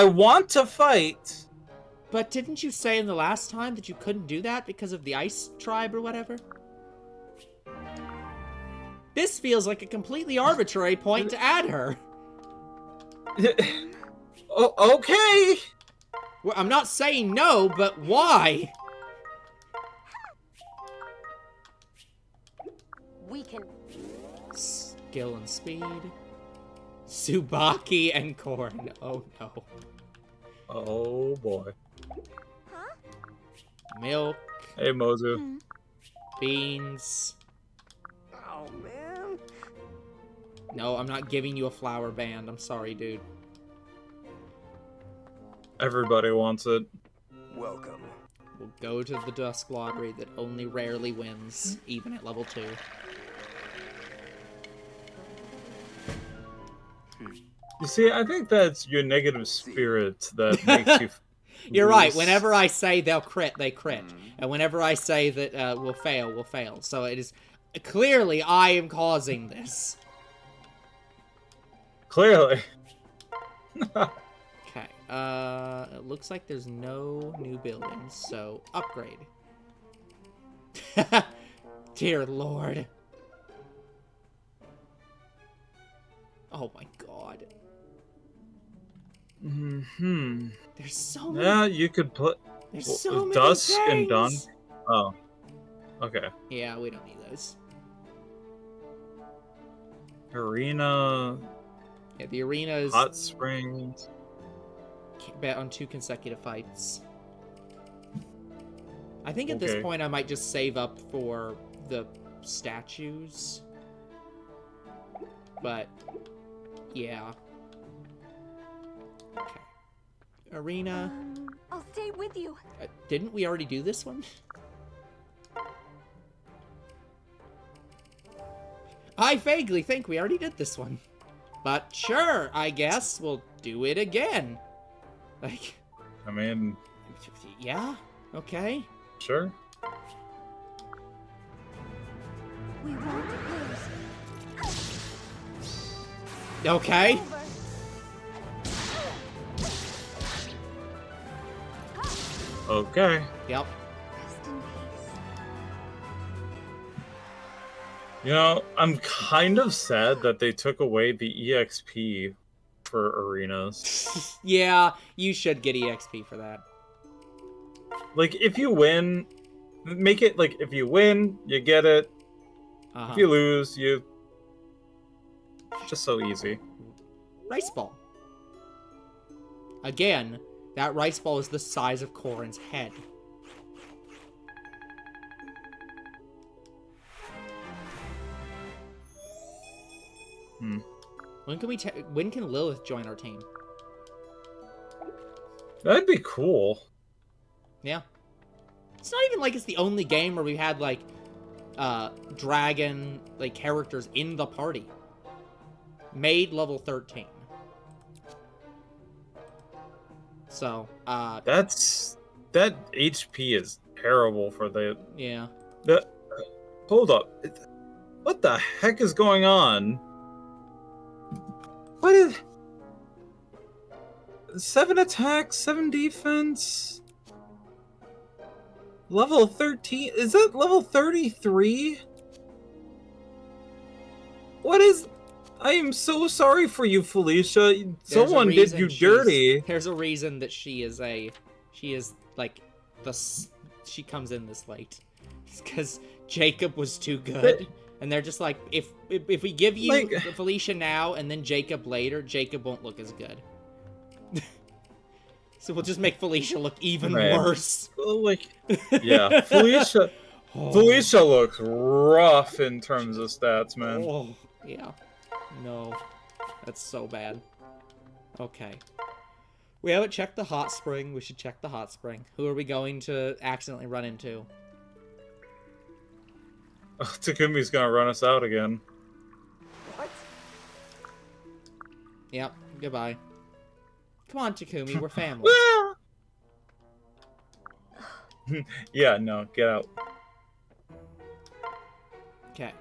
want to fight. But didn't you say in the last time that you couldn't do that because of the ice tribe or whatever? This feels like a completely arbitrary point to add her. Okay. Well, I'm not saying no, but why? We can. Skill and speed. Tsubaki and Corin. Oh no. Oh boy. Huh? Milk, Hey Mozu. beans. Oh, man. No, I'm not giving you a flower band. I'm sorry, dude. Everybody wants it. Welcome. We'll go to the Dusk Lottery that only rarely wins, even at level 2. You see, I think that's your negative spirit that makes you. You're right. lose. Whenever I say they'll crit, they crit. And whenever I say that we'll fail, we'll fail. So it is clearly I am causing this. Clearly. It looks like there's no new buildings, so upgrade. Dear Lord. Oh my god. Hmm. There's so many. Yeah, you could put There's so many dusk and dawn. things. Oh. Okay. Yeah, we don't need those. Arena, Yeah, the arena is hot springs. bet on 2 consecutive fights. I think at this Okay. point I might just save up for the statues. But yeah. Okay. Arena. I'll stay with you. Didn't we already do this one? I vaguely think we already did this one. But sure, I guess we'll do it again. Like, I mean, yeah, okay. sure. We won't lose. Okay. Over. Okay. Yep. Rest in peace. You know, I'm kind of sad that they took away the EXP for arenas. Yeah, you should get EXP for that. Like, if you win, make it like if you win, you get it. Uh-huh. If you lose, you. It's just so easy. Rice ball. Again, that rice ball is the size of Corin's head. Hmm. When can Lilith join our team? That'd be cool. Yeah. It's not even like it's the only game where we had like dragon like characters in the party. Made level 13. So, That HP is terrible for the. yeah. Hold up. What the heck is going on? What is 7 attack, 7 defense? Level 13? Is that level 33? What is... I am so sorry for you, Felicia. Someone did you dirty. There's a reason that she is like she comes in this late. It's because Jacob was too good. And they're just like, if we give you Like- Felicia now and then Jacob later, Jacob won't look as good. So we'll just make Felicia look even Man. worse. Like, yeah, Felicia. Oh. Felicia looks rough in terms of stats, man. Oh, yeah. No. That's so bad. Okay. We haven't checked the hot spring. We should check the hot spring. Who are we going to accidentally run into? Takumi's gonna run us out again. What? Yep. Goodbye. Come on, Takumi. We're family. Yeah, no, get out. Okay.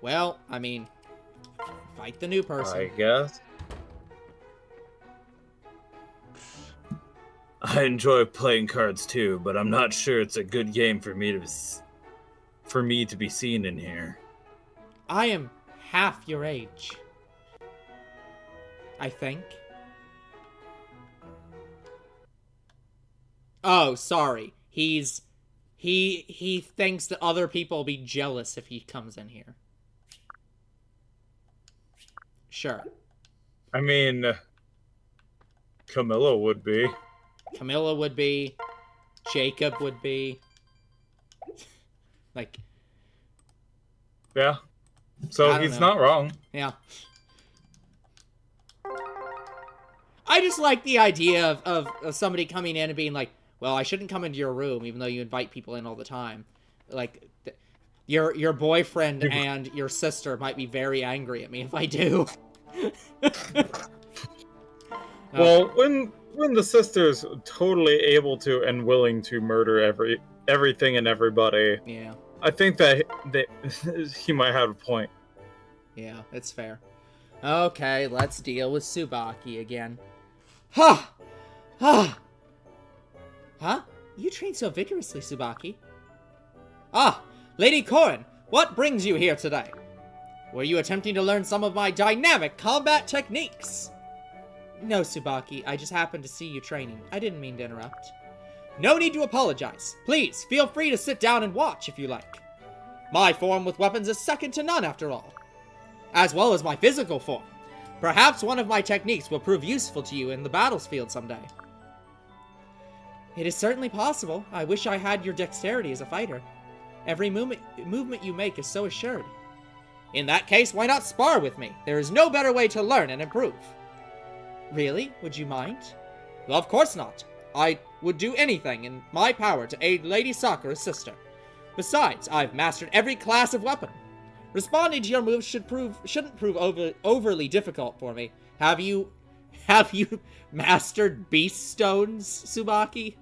Well, I mean, fight the new person. I guess. I enjoy playing cards too, but I'm not sure it's a good game for me to be seen in here. I am half your age. I think. Oh, sorry. He thinks that other people will be jealous if he comes in here. Sure. I mean, Camilla would be. Camilla would be. Jacob would be. Like, Yeah. I So don't he's know. not wrong. yeah. I just like the idea of somebody coming in and being like, well, I shouldn't come into your room, even though you invite people in all the time. Like, your boyfriend and your sister might be very angry at me if I do. Well, when the sister's totally able to and willing to murder everything and everybody, Yeah, I think that he might have a point. yeah, it's fair. Okay, let's deal with Tsubaki again. Ha! Ha! Huh? You train so vigorously, Tsubaki. Ah, Lady Corin, what brings you here today? Were you attempting to learn some of my dynamic combat techniques? No, Tsubaki, I just happened to see you training. I didn't mean to interrupt. No need to apologize. Please, feel free to sit down and watch if you like. My form with weapons is second to none, after all. As well as my physical form. Perhaps one of my techniques will prove useful to you in the battlefield someday. It is certainly possible. I wish I had your dexterity as a fighter. Every movement you make is so assured. In that case, why not spar with me? There is no better way to learn and improve. Really? Would you mind? Well, of course not. I would do anything in my power to aid Lady Sakura's sister. Besides, I've mastered every class of weapon. Responding to your moves shouldn't prove overly difficult for me. Have you mastered beast stones, Tsubaki?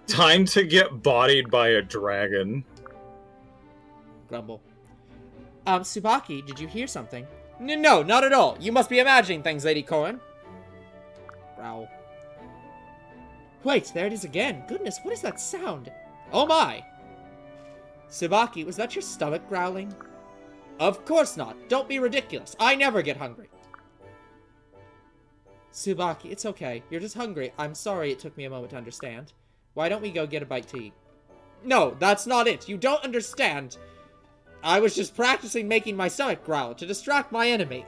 Time to get bodied by a dragon. Grumble. Tsubaki, did you hear something? No, not at all. You must be imagining things, Lady Corin. Growl. Wait, there it is again. Goodness, what is that sound? Oh my! Tsubaki, was that your stomach growling? Of course not. Don't be ridiculous. I never get hungry. Tsubaki, it's okay. You're just hungry. I'm sorry it took me a moment to understand. Why don't we go get a bite to eat? No, that's not it. You don't understand. I was just practicing making my stomach growl to distract my enemy.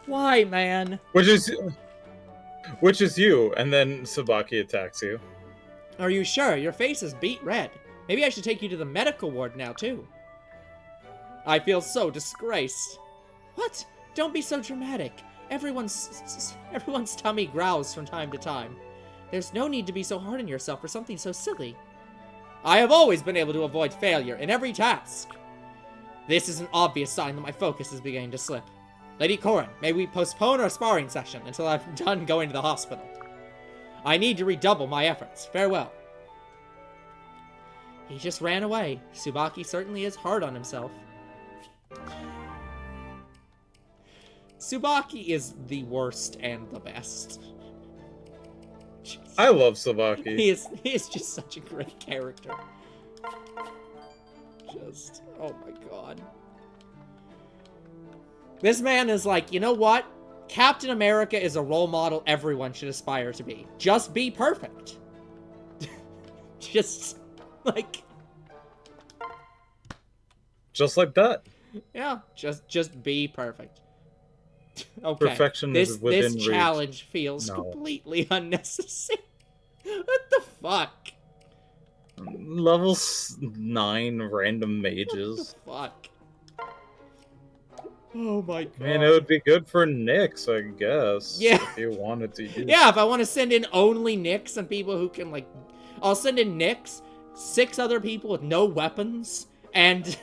Why, man? Which is you, and then Tsubaki attacks you. Are you sure? Your face is beet red. Maybe I should take you to the medical ward now, too. I feel so disgraced. What? Don't be so dramatic. Everyone's tummy growls from time to time. There's no need to be so hard on yourself for something so silly. I have always been able to avoid failure in every task. This is an obvious sign that my focus is beginning to slip. Lady Corin, may we postpone our sparring session until I've done going to the hospital? I need to redouble my efforts. Farewell. He just ran away. Tsubaki certainly is hard on himself. Tsubaki is the worst and the best. I love Tsubaki. He is just such a great character. Just, oh my god. This man is like, you know what? Captain America is a role model everyone should aspire to be. Just be perfect. Just, like... Just like that. Yeah, just be perfect. Okay. Perfection is within this reach. challenge feels completely unnecessary. What the fuck? Level 9 random mages. What the fuck? Oh my god. Man, it would be good for Nyx, I guess. Yeah. If you wanted to use. Yeah, if I want to send in only Nyx and people who can, like... I'll send in Nyx, 6 other people with no weapons, and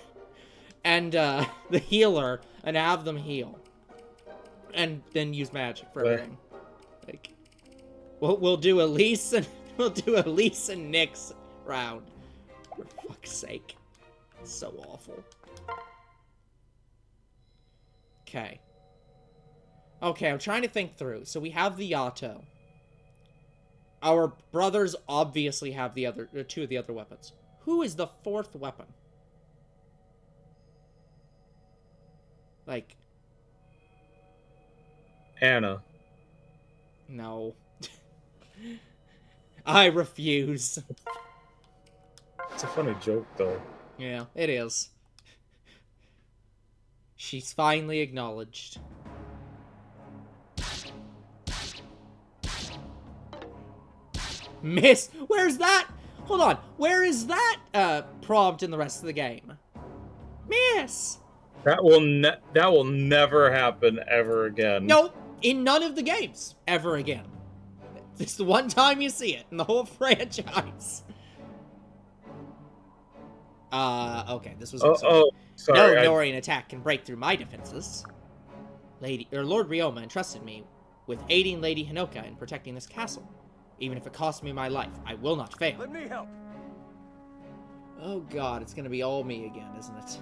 the healer, and have them heal. And then use magic for everything. Like, we'll do Elise and Nyx round. For fuck's sake. It's so awful. Okay. Okay, I'm trying to think through. So we have the Yato. Our brothers obviously have the other 2 of the other weapons. Who is the 4th weapon? Like... Anna. No. I refuse. It's a funny joke, though. Yeah, it is. She's finally acknowledged. Miss! Where's that? Hold on. Where is that prompt in the rest of the game? Miss! That will never happen ever again. Nope. In none of the games. Ever again. It's the one time you see it in the whole franchise. Okay, this was sorry. No Norian attack can break through my defenses. Lord Ryoma entrusted me with aiding Lady Hinoka in protecting this castle. Even if it costs me my life, I will not fail. Let me help. Oh god, it's gonna be all me again, isn't it?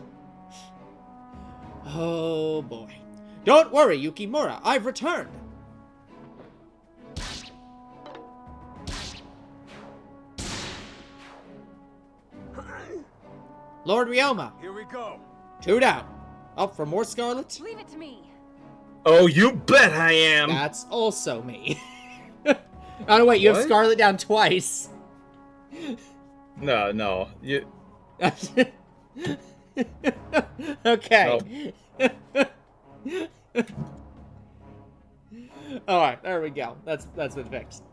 Oh boy. Don't worry, Yukimura, I've returned. Lord Ryoma, Here we go. 2 down. Up for more Scarlet? Leave it to me. Oh, you bet I am. That's also me. Oh, no, wait, you have What? Scarlet down twice. No. Okay. Alright, there we go. That's been fixed.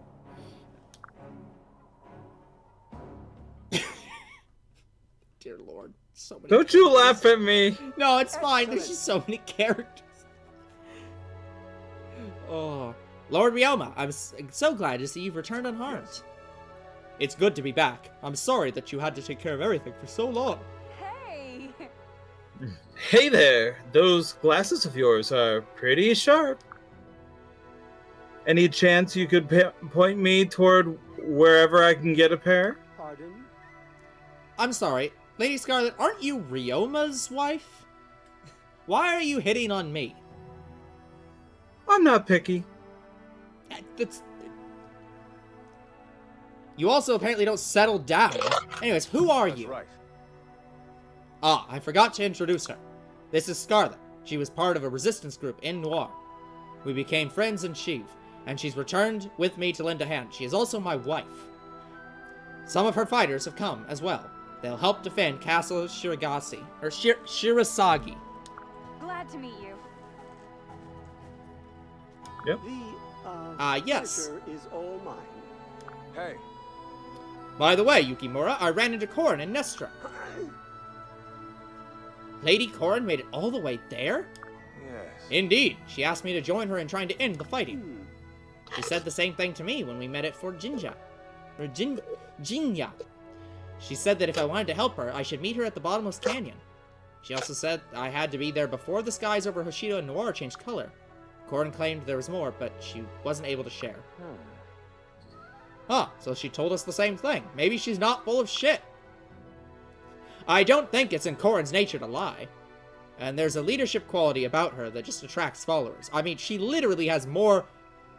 Dear Lord. So many Don't you characters. laugh at me. No, it's fine. There's just so many characters. Oh. Lord Ryoma, I'm so glad to see you've returned unharmed. It's good to be back. I'm sorry that you had to take care of everything for so long. Hey! Hey there. Those glasses of yours are pretty sharp. Any chance you could point me toward wherever I can get a pair? Pardon? I'm sorry. Lady Scarlet, aren't you Ryoma's wife? Why are you hitting on me? I'm not picky. That's... You also apparently don't settle down. Anyways, who are That's you? right. Ah, I forgot to introduce her. This is Scarlet. She was part of a resistance group in Noir. We became friends in Shiv, and she's returned with me to lend a hand. She is also my wife. Some of her fighters have come as well. They'll help defend Castle Shiragasi, or Shirasagi. Glad to meet you. The Yes. pleasure is all mine. Hey, By the way, Yukimura, I ran into Corin in Nestra. Lady Corin made it all the way there? yes. Indeed. She asked me to join her in trying to end the fighting. Hmm. She said the same thing to me when we met at Fort Jinja. Or Jinya. She said that if I wanted to help her, I should meet her at the bottomless canyon. She also said I had to be there before the skies over Hoshido and Noir changed color. Corin claimed there was more, but she wasn't able to share. Huh, so she told us the same thing. Maybe she's not full of shit. I don't think it's in Corin's nature to lie. And there's a leadership quality about her that just attracts followers. I mean, she literally has more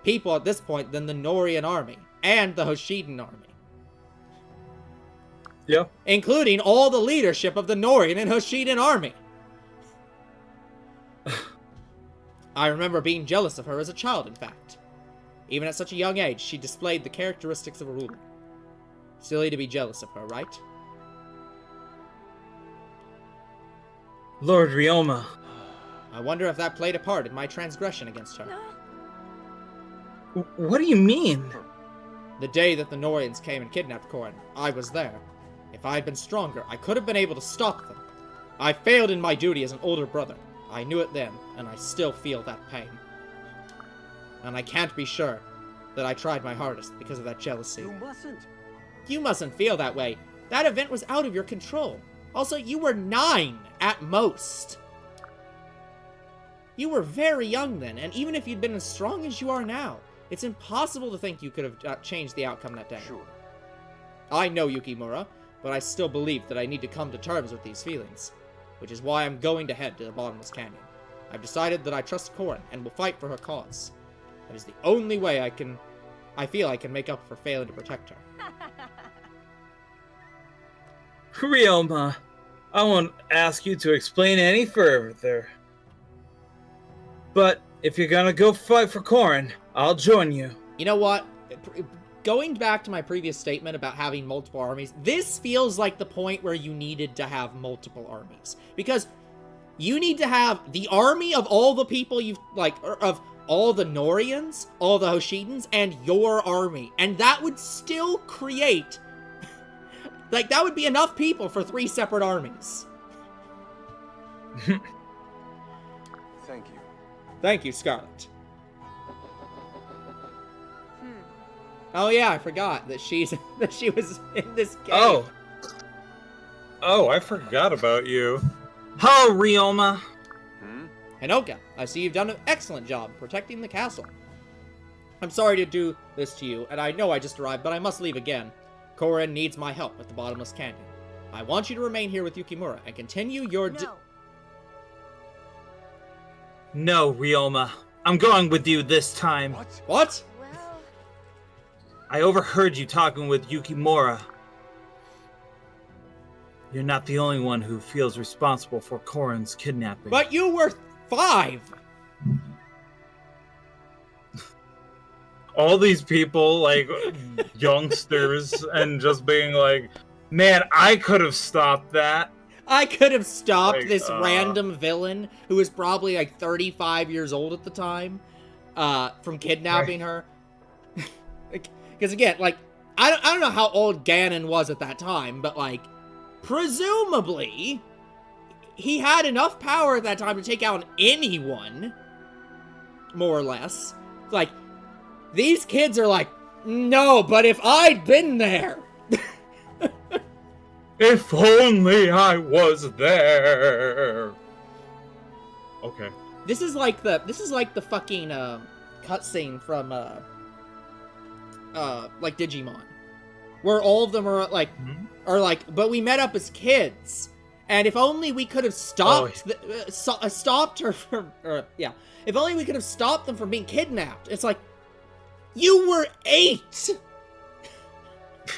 people at this point than the Norian army and the Hoshidan army. Yeah. Including all the leadership of the Norian and Hoshidan army. I remember being jealous of her as a child, in fact. Even at such a young age, she displayed the characteristics of a ruler. Silly to be jealous of her, right? Lord Ryoma. I wonder if that played a part in my transgression against her. What do you mean? The day that the Norians came and kidnapped Corin, I was there. If I had been stronger, I could have been able to stop them. I failed in my duty as an older brother. I knew it then, and I still feel that pain. And I can't be sure that I tried my hardest because of that jealousy. You mustn't. You mustn't feel that way. That event was out of your control. Also, you were 9 at most. You were very young then, and even if you'd been as strong as you are now, it's impossible to think you could have changed the outcome that day. Sure. I know Yukimura, but I still believe that I need to come to terms with these feelings, which is why I'm going to head to the bottomless canyon. I've decided that I trust Corin and will fight for her cause. That is the only way I feel I can make up for failing to protect her. Ryoma, I won't ask you to explain any further. But if you're gonna go fight for Corin, I'll join you. You know what? Going back to my previous statement about having multiple armies, this feels like the point where you needed to have multiple armies. Because you need to have the army of all the people you've, of all the Norians, all the Hoshidans, and your army. And that would still create... that would be enough people for 3 separate armies. Thank you. Thank you, Scarlet. Oh yeah, I forgot that she was in this game. Oh, I forgot about you. Hello, Ryoma. Hinoka, I see you've done an excellent job protecting the castle. I'm sorry to do this to you, and I know I just arrived, but I must leave again. Corin needs my help at the bottomless canyon. I want you to remain here with Yukimura and continue your... No, Ryoma. I'm going with you this time. What? What? Well, I overheard you talking with Yukimura. You're not the only one who feels responsible for Corin's kidnapping. But you were 5. All these people, like, youngsters, and just being like, man, I could have stopped that. I could have stopped Like, this random villain who was probably like 35 years old at the time from kidnapping her. Because again, like, I don't know how old Ganon was at that time, but like, presumably, he had enough power at that time to take out anyone, more or less. Like, these kids are like, no, but if I'd been there. If only I was there. Okay. This is like the fucking cutscene from like Digimon, where all of them are like but we met up as kids, and if only we could have stopped stopped her from if only we could have stopped them from being kidnapped. It's like, you were 8.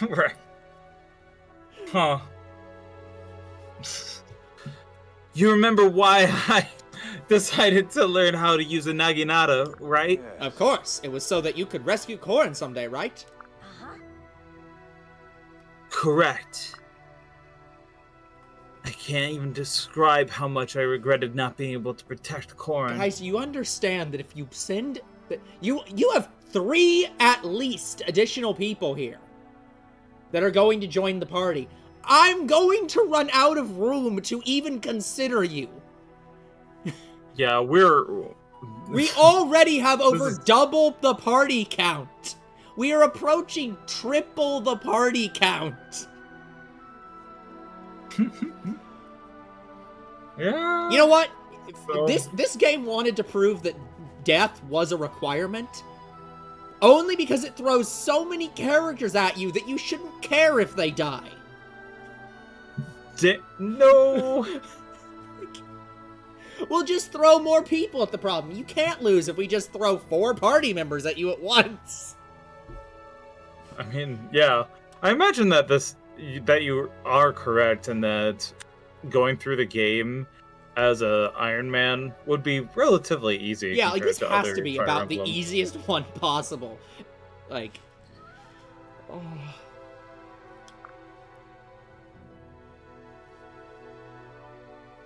Right. Huh. You remember why I decided to learn how to use a naginata, right? Yes. Of course, it was so that you could rescue Corin someday, right? uh-huh. Correct. I can't even describe how much I regretted not being able to protect Corin. Guys, you understand that if you send that you have 3 at least additional people here that are going to join the party. I'm going to run out of room to even consider you. Yeah, We already have over is- double the party count. We are approaching triple the party count. Yeah. You know what? So- This game wanted to prove that death was a requirement. Only because it throws so many characters at you that you shouldn't care if they die. No. We'll just throw more people at the problem. You can't lose if we just throw 4 party members at you at once. I mean, yeah. I imagine that that you are correct and that going through the game as a Iron Man would be relatively easy. Yeah, like, this compared has to be Fire about the Emblem. easiest one possible. Like, oh.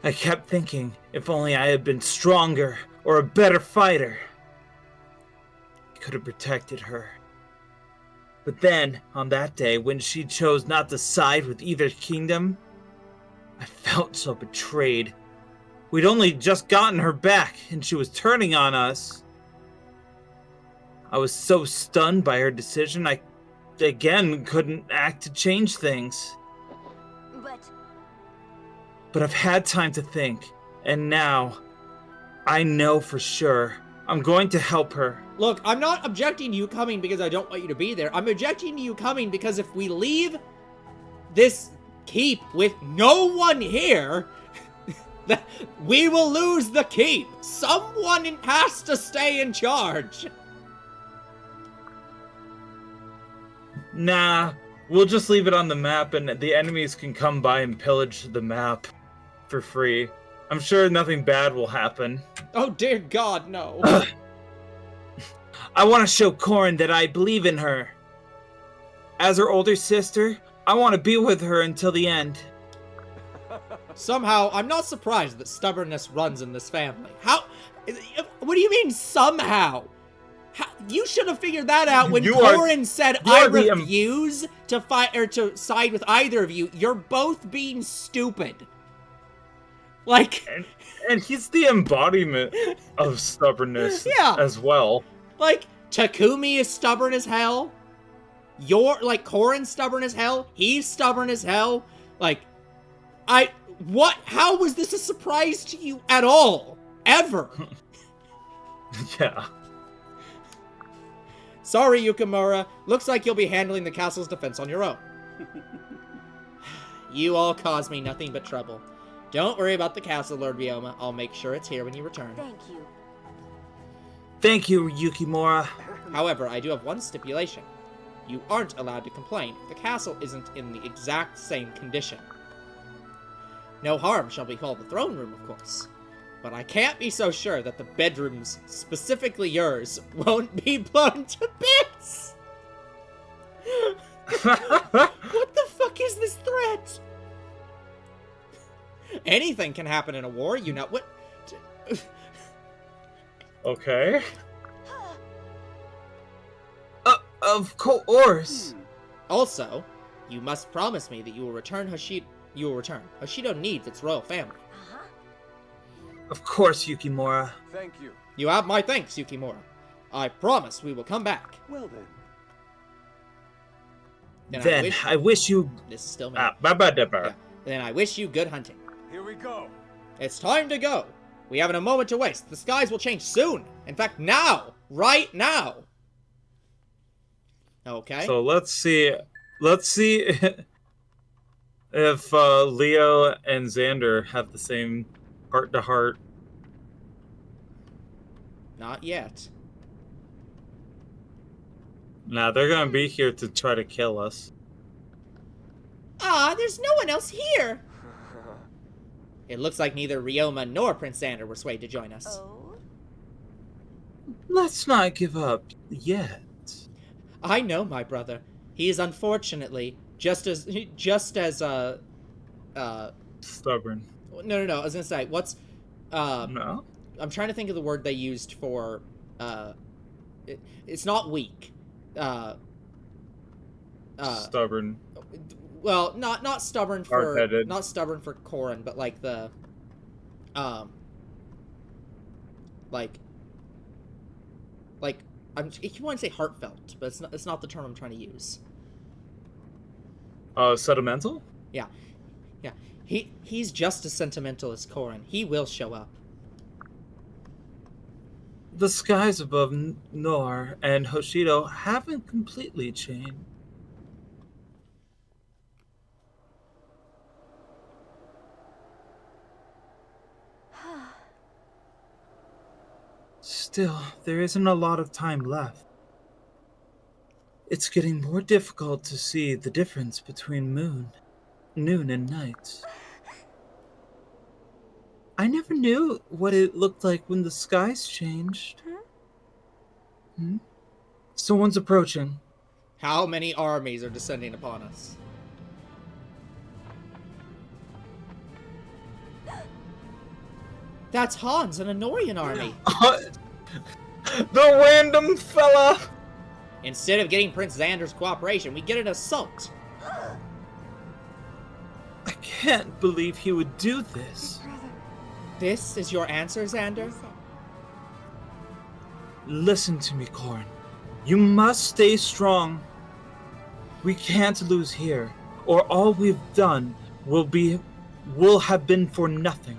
I kept thinking, if only I had been stronger or a better fighter, I could have protected her. But then, on that day, when she chose not to side with either kingdom, I felt so betrayed. We'd only just gotten her back, and she was turning on us. I was so stunned by her decision, I again couldn't act to change things. But I've had time to think, and now I know for sure I'm going to help her. Look, I'm not objecting to you coming because I don't want you to be there. I'm objecting to you coming because if we leave this keep with no one here, we will lose the keep. Someone has to stay in charge. Nah, we'll just leave it on the map and the enemies can come by and pillage the map for free. I'm sure nothing bad will happen. Oh dear God, no. I want to show Corin that I believe in her. As her older sister, I want to be with her until the end. Somehow, I'm not surprised that stubbornness runs in this family. How? What do you mean, somehow? You should have figured that out when Corin said, I refuse to fight or to side with either of you. You're both being stupid. Like... And he's the embodiment of stubbornness as well. Like, Takumi is stubborn as hell. Corin's stubborn as hell. He's stubborn as hell. Like, how was this a surprise to you at all? Ever? Yeah. Sorry, Yukimura. Looks like you'll be handling the castle's defense on your own. You all cause me nothing but trouble. Don't worry about the castle, Lord Ryoma. I'll make sure it's here when you return. Thank you. Thank you, Yukimura. However, I do have one stipulation. You aren't allowed to complain if the castle isn't in the exact same condition. No harm shall befall the throne room, of course. But I can't be so sure that the bedrooms, specifically yours, won't be blown to bits! What the fuck is this threat? Anything can happen in a war, you know. What? Okay. Of course. Also, you must promise me that you will return Hoshido. Hoshido needs its royal family. Of course, Yukimura. Thank you. You have my thanks, Yukimura. I promise we will come back. Well then. Then I wish you... This is still me. Babadipper. Then I wish you good hunting. Here we go. It's time to go. We haven't a moment to waste. The skies will change soon. In fact, now. Right now. Okay. So let's see. Let's see if Leo and Xander have the same heart-to-heart. Not yet. Nah, they're gonna be here to try to kill us. Ah, there's no one else here. It looks like neither Ryoma nor Prince Xander were swayed to join us. Oh? Let's not give up yet. I know my brother. He is unfortunately just as Stubborn. No. I was gonna say what's No. I'm trying to think of the word they used for it's not weak. Stubborn. Well, not stubborn for Hard-headed. not stubborn for Corin, but like the like I keep wanting to say heartfelt, but it's not the term I'm trying to use. Sentimental? Yeah. He's just as sentimental as Corin. He will show up. The skies above Nor and Hoshido haven't completely changed. Still, there isn't a lot of time left. It's getting more difficult to see the difference between noon and night. I never knew what it looked like when the skies changed. Hmm? Someone's approaching. How many armies are descending upon us? That's Hans, an Honorian army. The random fella! Instead of getting Prince Xander's cooperation, we get an assault. I can't believe he would do this. Brother, This is your answer, Xander? listen. Listen to me, Corin. You must stay strong. We can't lose here, or all we've done will have been for nothing.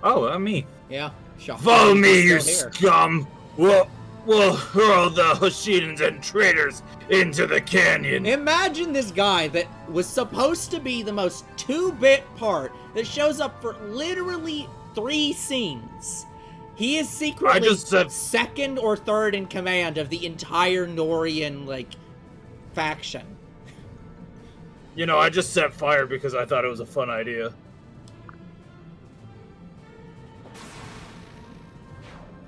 Oh, me. Yeah, shocking. Follow me, He's you still here. scum! We'll hurl the Hoshidans and traitors into the canyon. Imagine this guy that was supposed to be the most 2-bit part that shows up for literally 3 scenes. He is secretly second or third in command of the entire Norian, faction. You know, I just set fire because I thought it was a fun idea.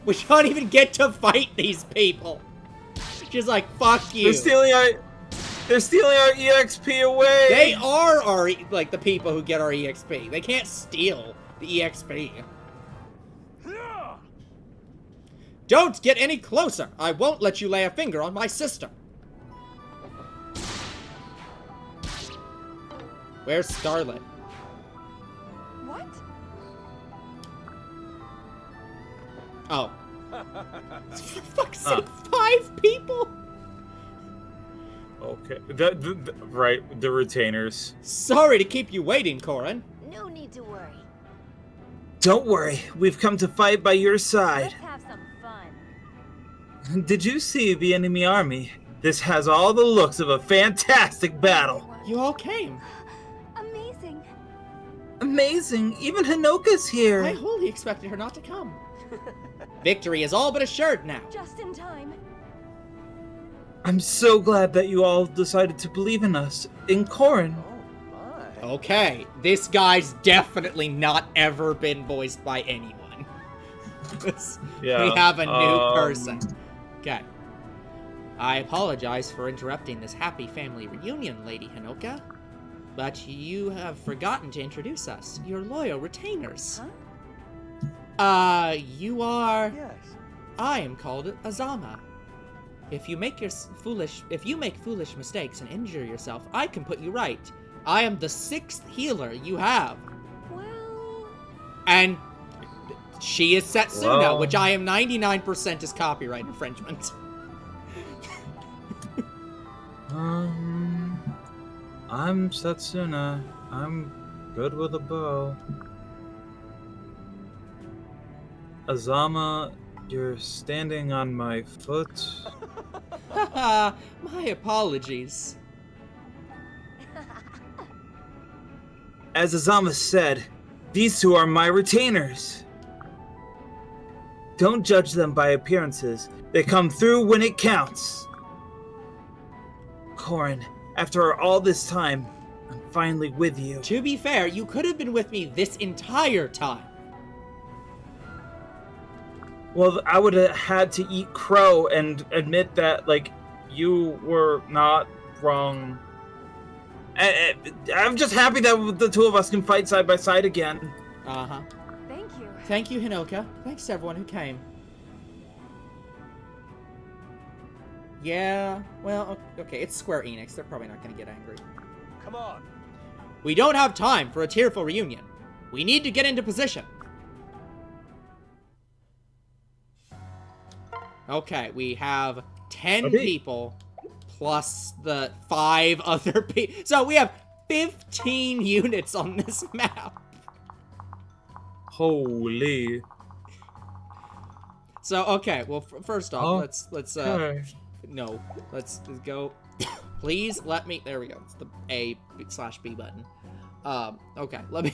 We don't even get to fight these people. Just like, fuck you. They're stealing our EXP away. They are the people who get our EXP. They can't steal the EXP. Don't get any closer. I won't let you lay a finger on my sister. Where's Scarlet? What? Oh. For fuck's sake, 5 people? Okay. Right, the retainers. Sorry to keep you waiting, Corin. No need to worry. Don't worry, we've come to fight by your Let's side. have some fun. Did you see the enemy army? This has all the looks of a fantastic battle. You all came. Amazing. Amazing! Even Hinoka's here! I wholly expected her not to come. Victory is all but assured now. Just in time. I'm so glad that you all decided to believe in us, in Corin. Oh my. Okay, this guy's definitely not ever been voiced by anyone. Yeah. We have a new person. Okay. I apologize for interrupting this happy family reunion, Lady Hinoka. But you have forgotten to introduce us, your loyal retainers. Huh? You are... Yes. I am called Azama. If you make foolish mistakes and injure yourself, I can put you right. I am the 6th healer you have. Well... And she is Setsuna, Well. which I am 99% is copyright infringement. I'm Setsuna. I'm good with a bow. Azama, you're standing on my foot. Haha, my apologies. As Azama said, these two are my retainers. Don't judge them by appearances. They come through when it counts. Corin, after all this time, I'm finally with you. To be fair, you could have been with me this entire time. Well, I would have had to eat crow and admit that, like, you were not wrong. I'm just happy that the two of us can fight side by side again. Uh-huh. Thank you. Thank you, Hinoka. Thanks to everyone who came. Yeah, well, okay, it's Square Enix. They're probably not going to get angry. Come on. We don't have time for a tearful reunion. We need to get into position. Okay, we have 10 Okay. people plus the 5 other people. So we have 15 units on this map. Holy. So, okay, well, first off, Oh, let's Okay. no, let's go. Please let me, there we go. It's the A/B button. Okay, let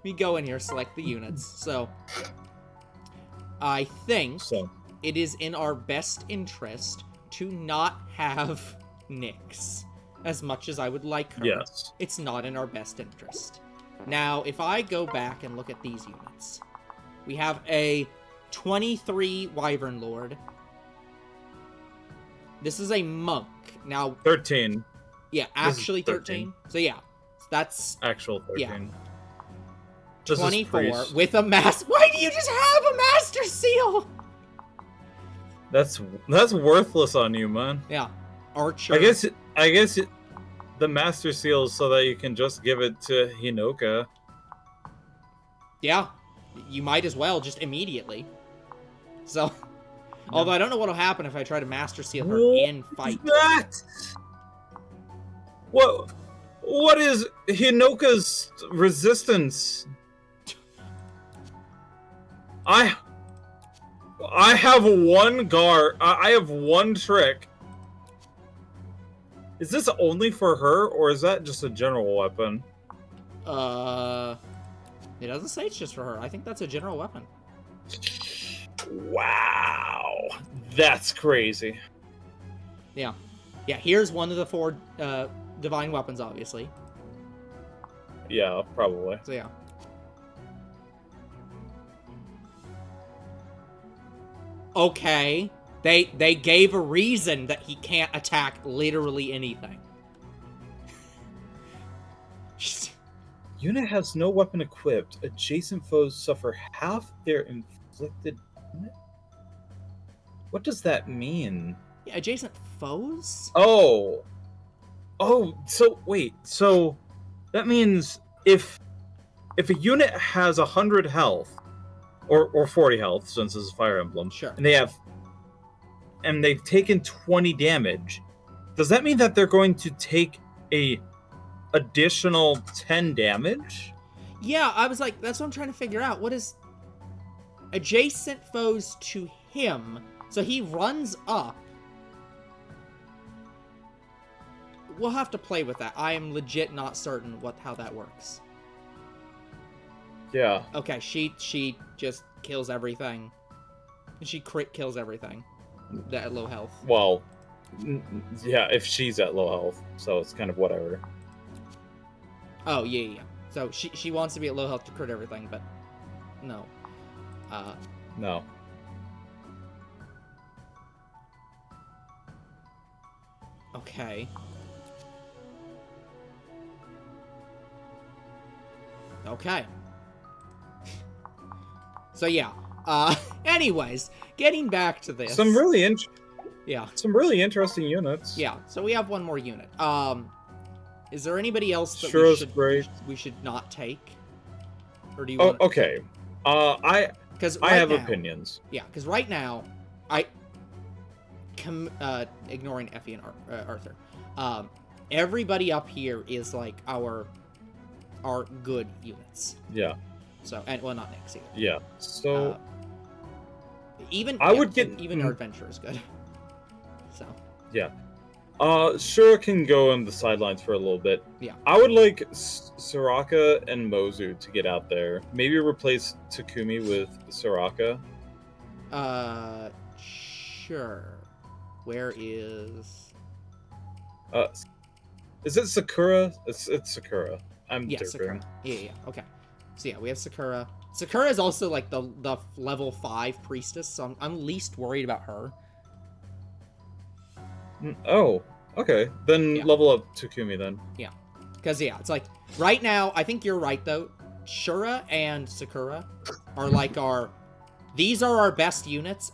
me go in here, select the units. So, I think So, it is in our best interest to not have Nyx as much as I would like her. yes. It's not in our best interest. Now, if I go back and look at these units, we have a 23 Wyvern Lord. This is a monk. Now, 13. yeah, This is actually 13. So yeah, that's Actual 13. Yeah. This is 24 priest. with a master. Why do you just have a master seal? That's worthless on you, man. Yeah, archer. I guess the master seal is so that you can just give it to Hinoka. Yeah, you might as well just immediately. So, although I don't know what'll happen if I try to master seal her in fight. That. What is Hinoka's resistance? I have one guard. I have one trick. Is this only for her, or is that just a general weapon? It doesn't say it's just for her. I think that's a general weapon. Wow, that's crazy. Yeah. Yeah, here's one of the 4 divine weapons, obviously. Yeah, probably. So, yeah. Okay. They gave a reason that he can't attack literally anything. Unit has no weapon equipped. Adjacent foes suffer half their inflicted. What does that mean? Yeah, adjacent foes? Oh, so wait, so that means if a unit has 100 health, or 40 health, since this is Fire Emblem, Sure. and they've taken 20 damage, does that mean that they're going to take a additional 10 damage? Yeah, I was like, that's what I'm trying to figure out. What is adjacent foes to him? So he runs up. We'll have to play with that. I am legit not certain how that works. Yeah. Okay, she just kills everything. She crit kills everything. That at low health. Well, yeah, if she's at low health, so it's kind of whatever. Oh yeah. So she wants to be at low health to crit everything, but no. No. Okay. Okay. So yeah. Anyways, getting back to this. Some really interesting units. Yeah. So we have one more unit. Is there anybody else that Shura's great. we should not take? Or do you Oh, want? okay. I Because have opinions. Yeah, because right now, ignoring Effie and Arthur, everybody up here is like our good units. Yeah. So, and well, not Nyx either. Yeah. So even Mm. our adventure is good. So yeah. Shura can go on the sidelines for a little bit. Yeah. I would like Soraka and Mozu to get out there. Maybe replace Takumi with Soraka. Sure. Where is? Is it Sakura? It's Sakura. I'm Yeah, derping. Sakura. Yeah. Okay. So yeah, we have Sakura. Sakura is also like the level 5 priestess, so I'm least worried about her. Oh, okay. Then Yeah. level up Takumi then. Because yeah, it's like right now. I think you're right though. Shura and Sakura are like these are our best units,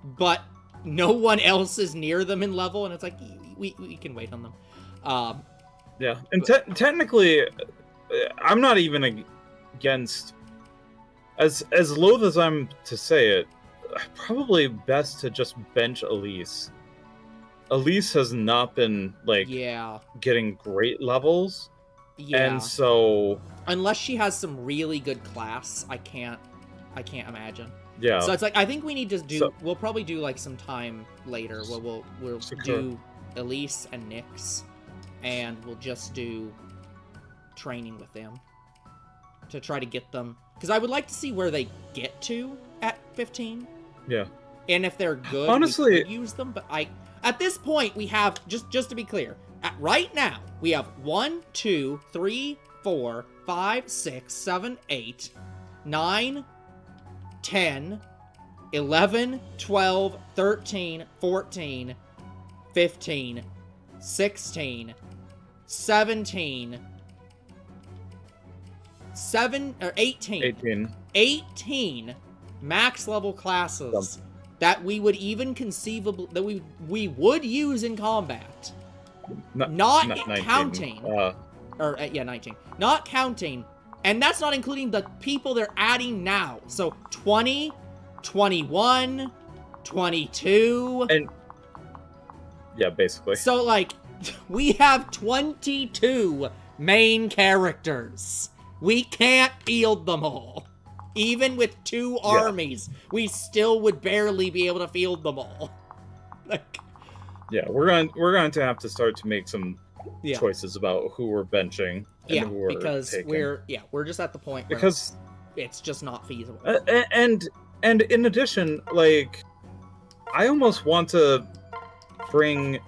but no one else is near them in level, and it's like we can wait on them. Yeah, and technically, I'm not even against. As loath as I'm to say it, probably best to just bench Elise. Elise has not been like Yeah. getting great levels, Yeah. and so Unless she has some really good class, I can't imagine. yeah. So it's like I think we need to do. So- we'll probably do like some time later. We'll Sakura. do Elise and Nyx, and we'll just do training with them to try to get them. Because I would like to see where they get to at 15, Yeah. and if they're good, Honestly- we could use them. But at this point, we have just to be clear. Right now, we have 1, 2, 3, 4, 5, 6, 7, 8, 9, 10, 11, 12, 13, 14, 15, 16, 17, 18. 18 max level classes that we would even conceivably that we would use in combat. Not 19. counting. 19. Not counting. And that's not including the people they're adding now. So 20, 21, 22. And yeah, basically. So like we have 22 main characters. We can't field them all. Even with 2 armies, we still would barely be able to field them all. Like, Yeah, we're going to have to start to make some yeah. choices about who we're benching and Yeah, who we're because taking. we're just at the point where because it's just not feasible. and in addition, like I almost want to bring.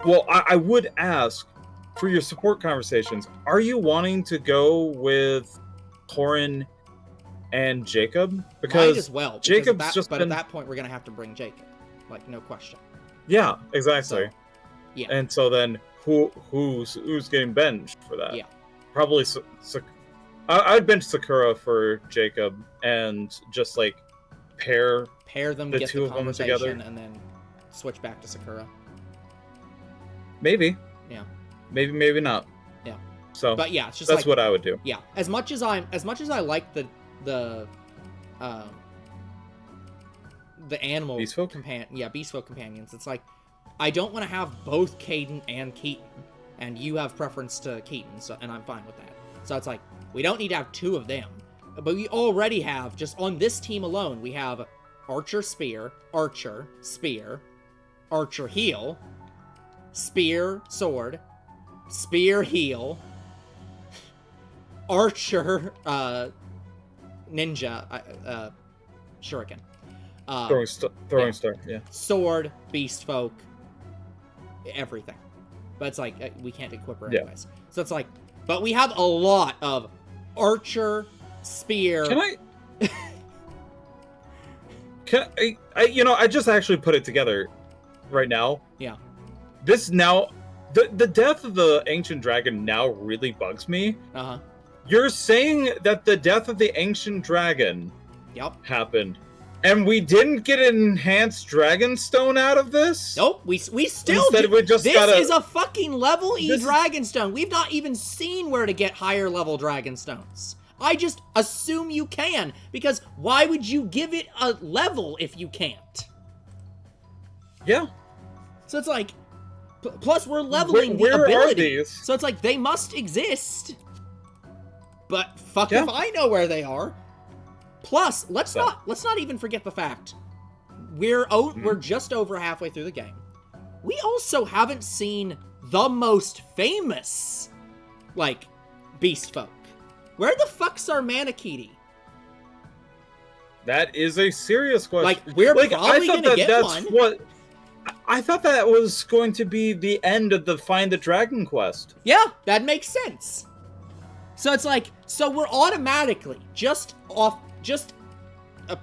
Well, I would ask for your support conversations. Are you wanting to go with Corin and Jacob? Because Might as well. because Jacob's at just but been- at that point, we're gonna have to bring Jacob, like no question. yeah, exactly. So, yeah. And so then who's getting benched for that? Yeah. Probably I'd bench Sakura for Jacob and just like pair. Pair them, the get two the of them conversation, together. and then switch back to Sakura. Maybe. Yeah. Maybe not. Yeah. So But yeah, it's just that's like what I would do. yeah. As much as I like the animal Beast folk? beast folk companions. It's like I don't want to have both Caden and Keaton, and you have preference to Keaton, so and I'm fine with that. So it's like we don't need to have 2 of them, but we already have just on this team alone we have Archer Spear, Archer Spear, Archer Heal, Spear Sword, Spear Heal, archer, ninja, shuriken. Throwing star, yeah. Sword, beast folk, everything. But it's like, we can't equip her Yeah. anyways. So it's like, but we have a lot of archer, spear. I just actually put it together right now. Yeah. This now, the death of the ancient dragon now really bugs me. Uh-huh. You're saying that the death of the ancient dragon Yep. happened, and we didn't get an enhanced dragon stone out of this? Nope, we still Instead, do. we just This gotta- is a fucking level E This- Dragonstone. We've not even seen where to get higher level Dragonstones. I just assume you can, because why would you give it a level if you can't? Yeah. So it's like, plus we're leveling Where the are ability. these? So it's like, they must exist. But fuck Yeah. if I know where they are. Plus, let's So- not even forget the fact we're just over halfway through the game. We also haven't seen the most famous, like, beast folk. Where the fuck's our Manakiti? That is a serious question. Like, we're probably gonna get one. I thought that was going to be the end of the Find the Dragon quest. Yeah, that makes sense. So it's like, so we're automatically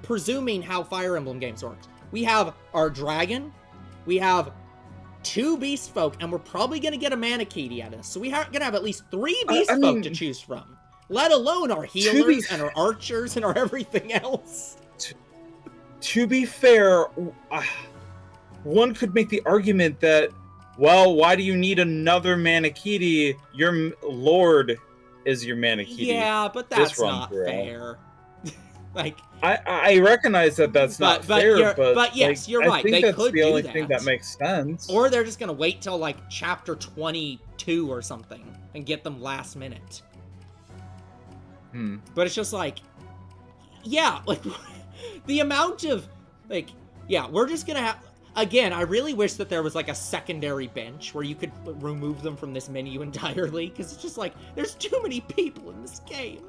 presuming how Fire Emblem games works. We have our dragon, we have 2 beast folk, and we're probably gonna get a Manakiti out of this. So we are gonna have at least 3 beast folk to choose from. Let alone our healers and our archers and our everything else. To be fair, one could make the argument that, well, why do you need another Manakiti? Your lord is your Manakiti. Yeah, but that's run not through. fair. Like, I recognize that that's not fair, but yes, you're right. I think they that's could the do only that. thing that makes sense. Or they're just gonna wait till like chapter 22 or something and get them last minute. But it's just like, yeah, like the amount of like, yeah, we're just gonna have. Again, I really wish that there was like a secondary bench where you could remove them from this menu entirely, because it's just like, there's too many people in this game.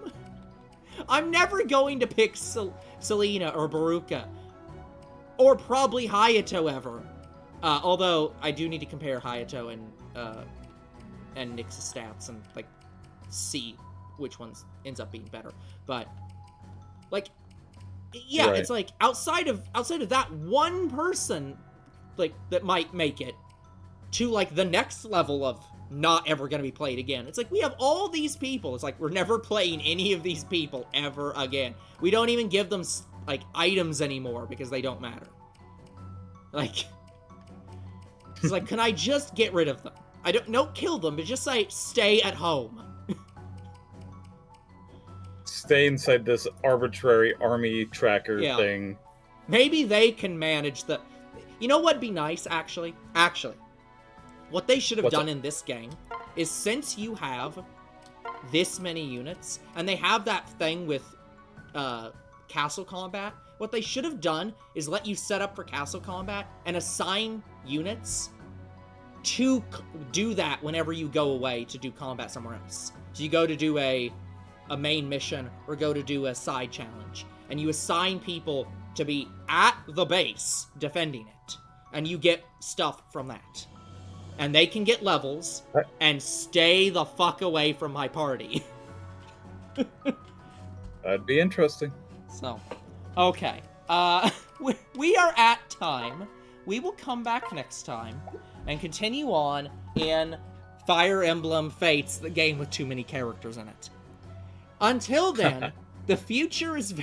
I'm never going to pick Selena or Baruka, or probably Hayato ever. Although I do need to compare Hayato and Nyx's stats and like see which ones ends up being better. But like, yeah, Right. it's like outside of that one person, like, that might make it to like the next level of not ever gonna be played again. It's like, we have all these people. It's like, we're never playing any of these people ever again. We don't even give them like items anymore because they don't matter. Like, it's like, can I just get rid of them? Don't kill them, but just say, stay at home. Stay inside this arbitrary army tracker Yeah. thing. Maybe they can manage the... You know what'd be nice, actually? What they should have What's done up? in this game is, since you have this many units, and they have that thing with castle combat, what they should have done is let you set up for castle combat and assign units to do that whenever you go away to do combat somewhere else. So you go to do a main mission or go to do a side challenge, and you assign people to be at the base defending it, and you get stuff from that. And they can get levels and stay the fuck away from my party. That'd be interesting. So, okay. We are at time. We will come back next time and continue on in Fire Emblem Fates, the game with too many characters in it. Until then, the future is...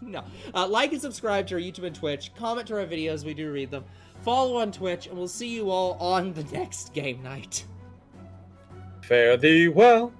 No. Like and subscribe to our YouTube and Twitch. Comment to our videos. We do read them. Follow on Twitch, and we'll see you all on the next game night. Fare thee well.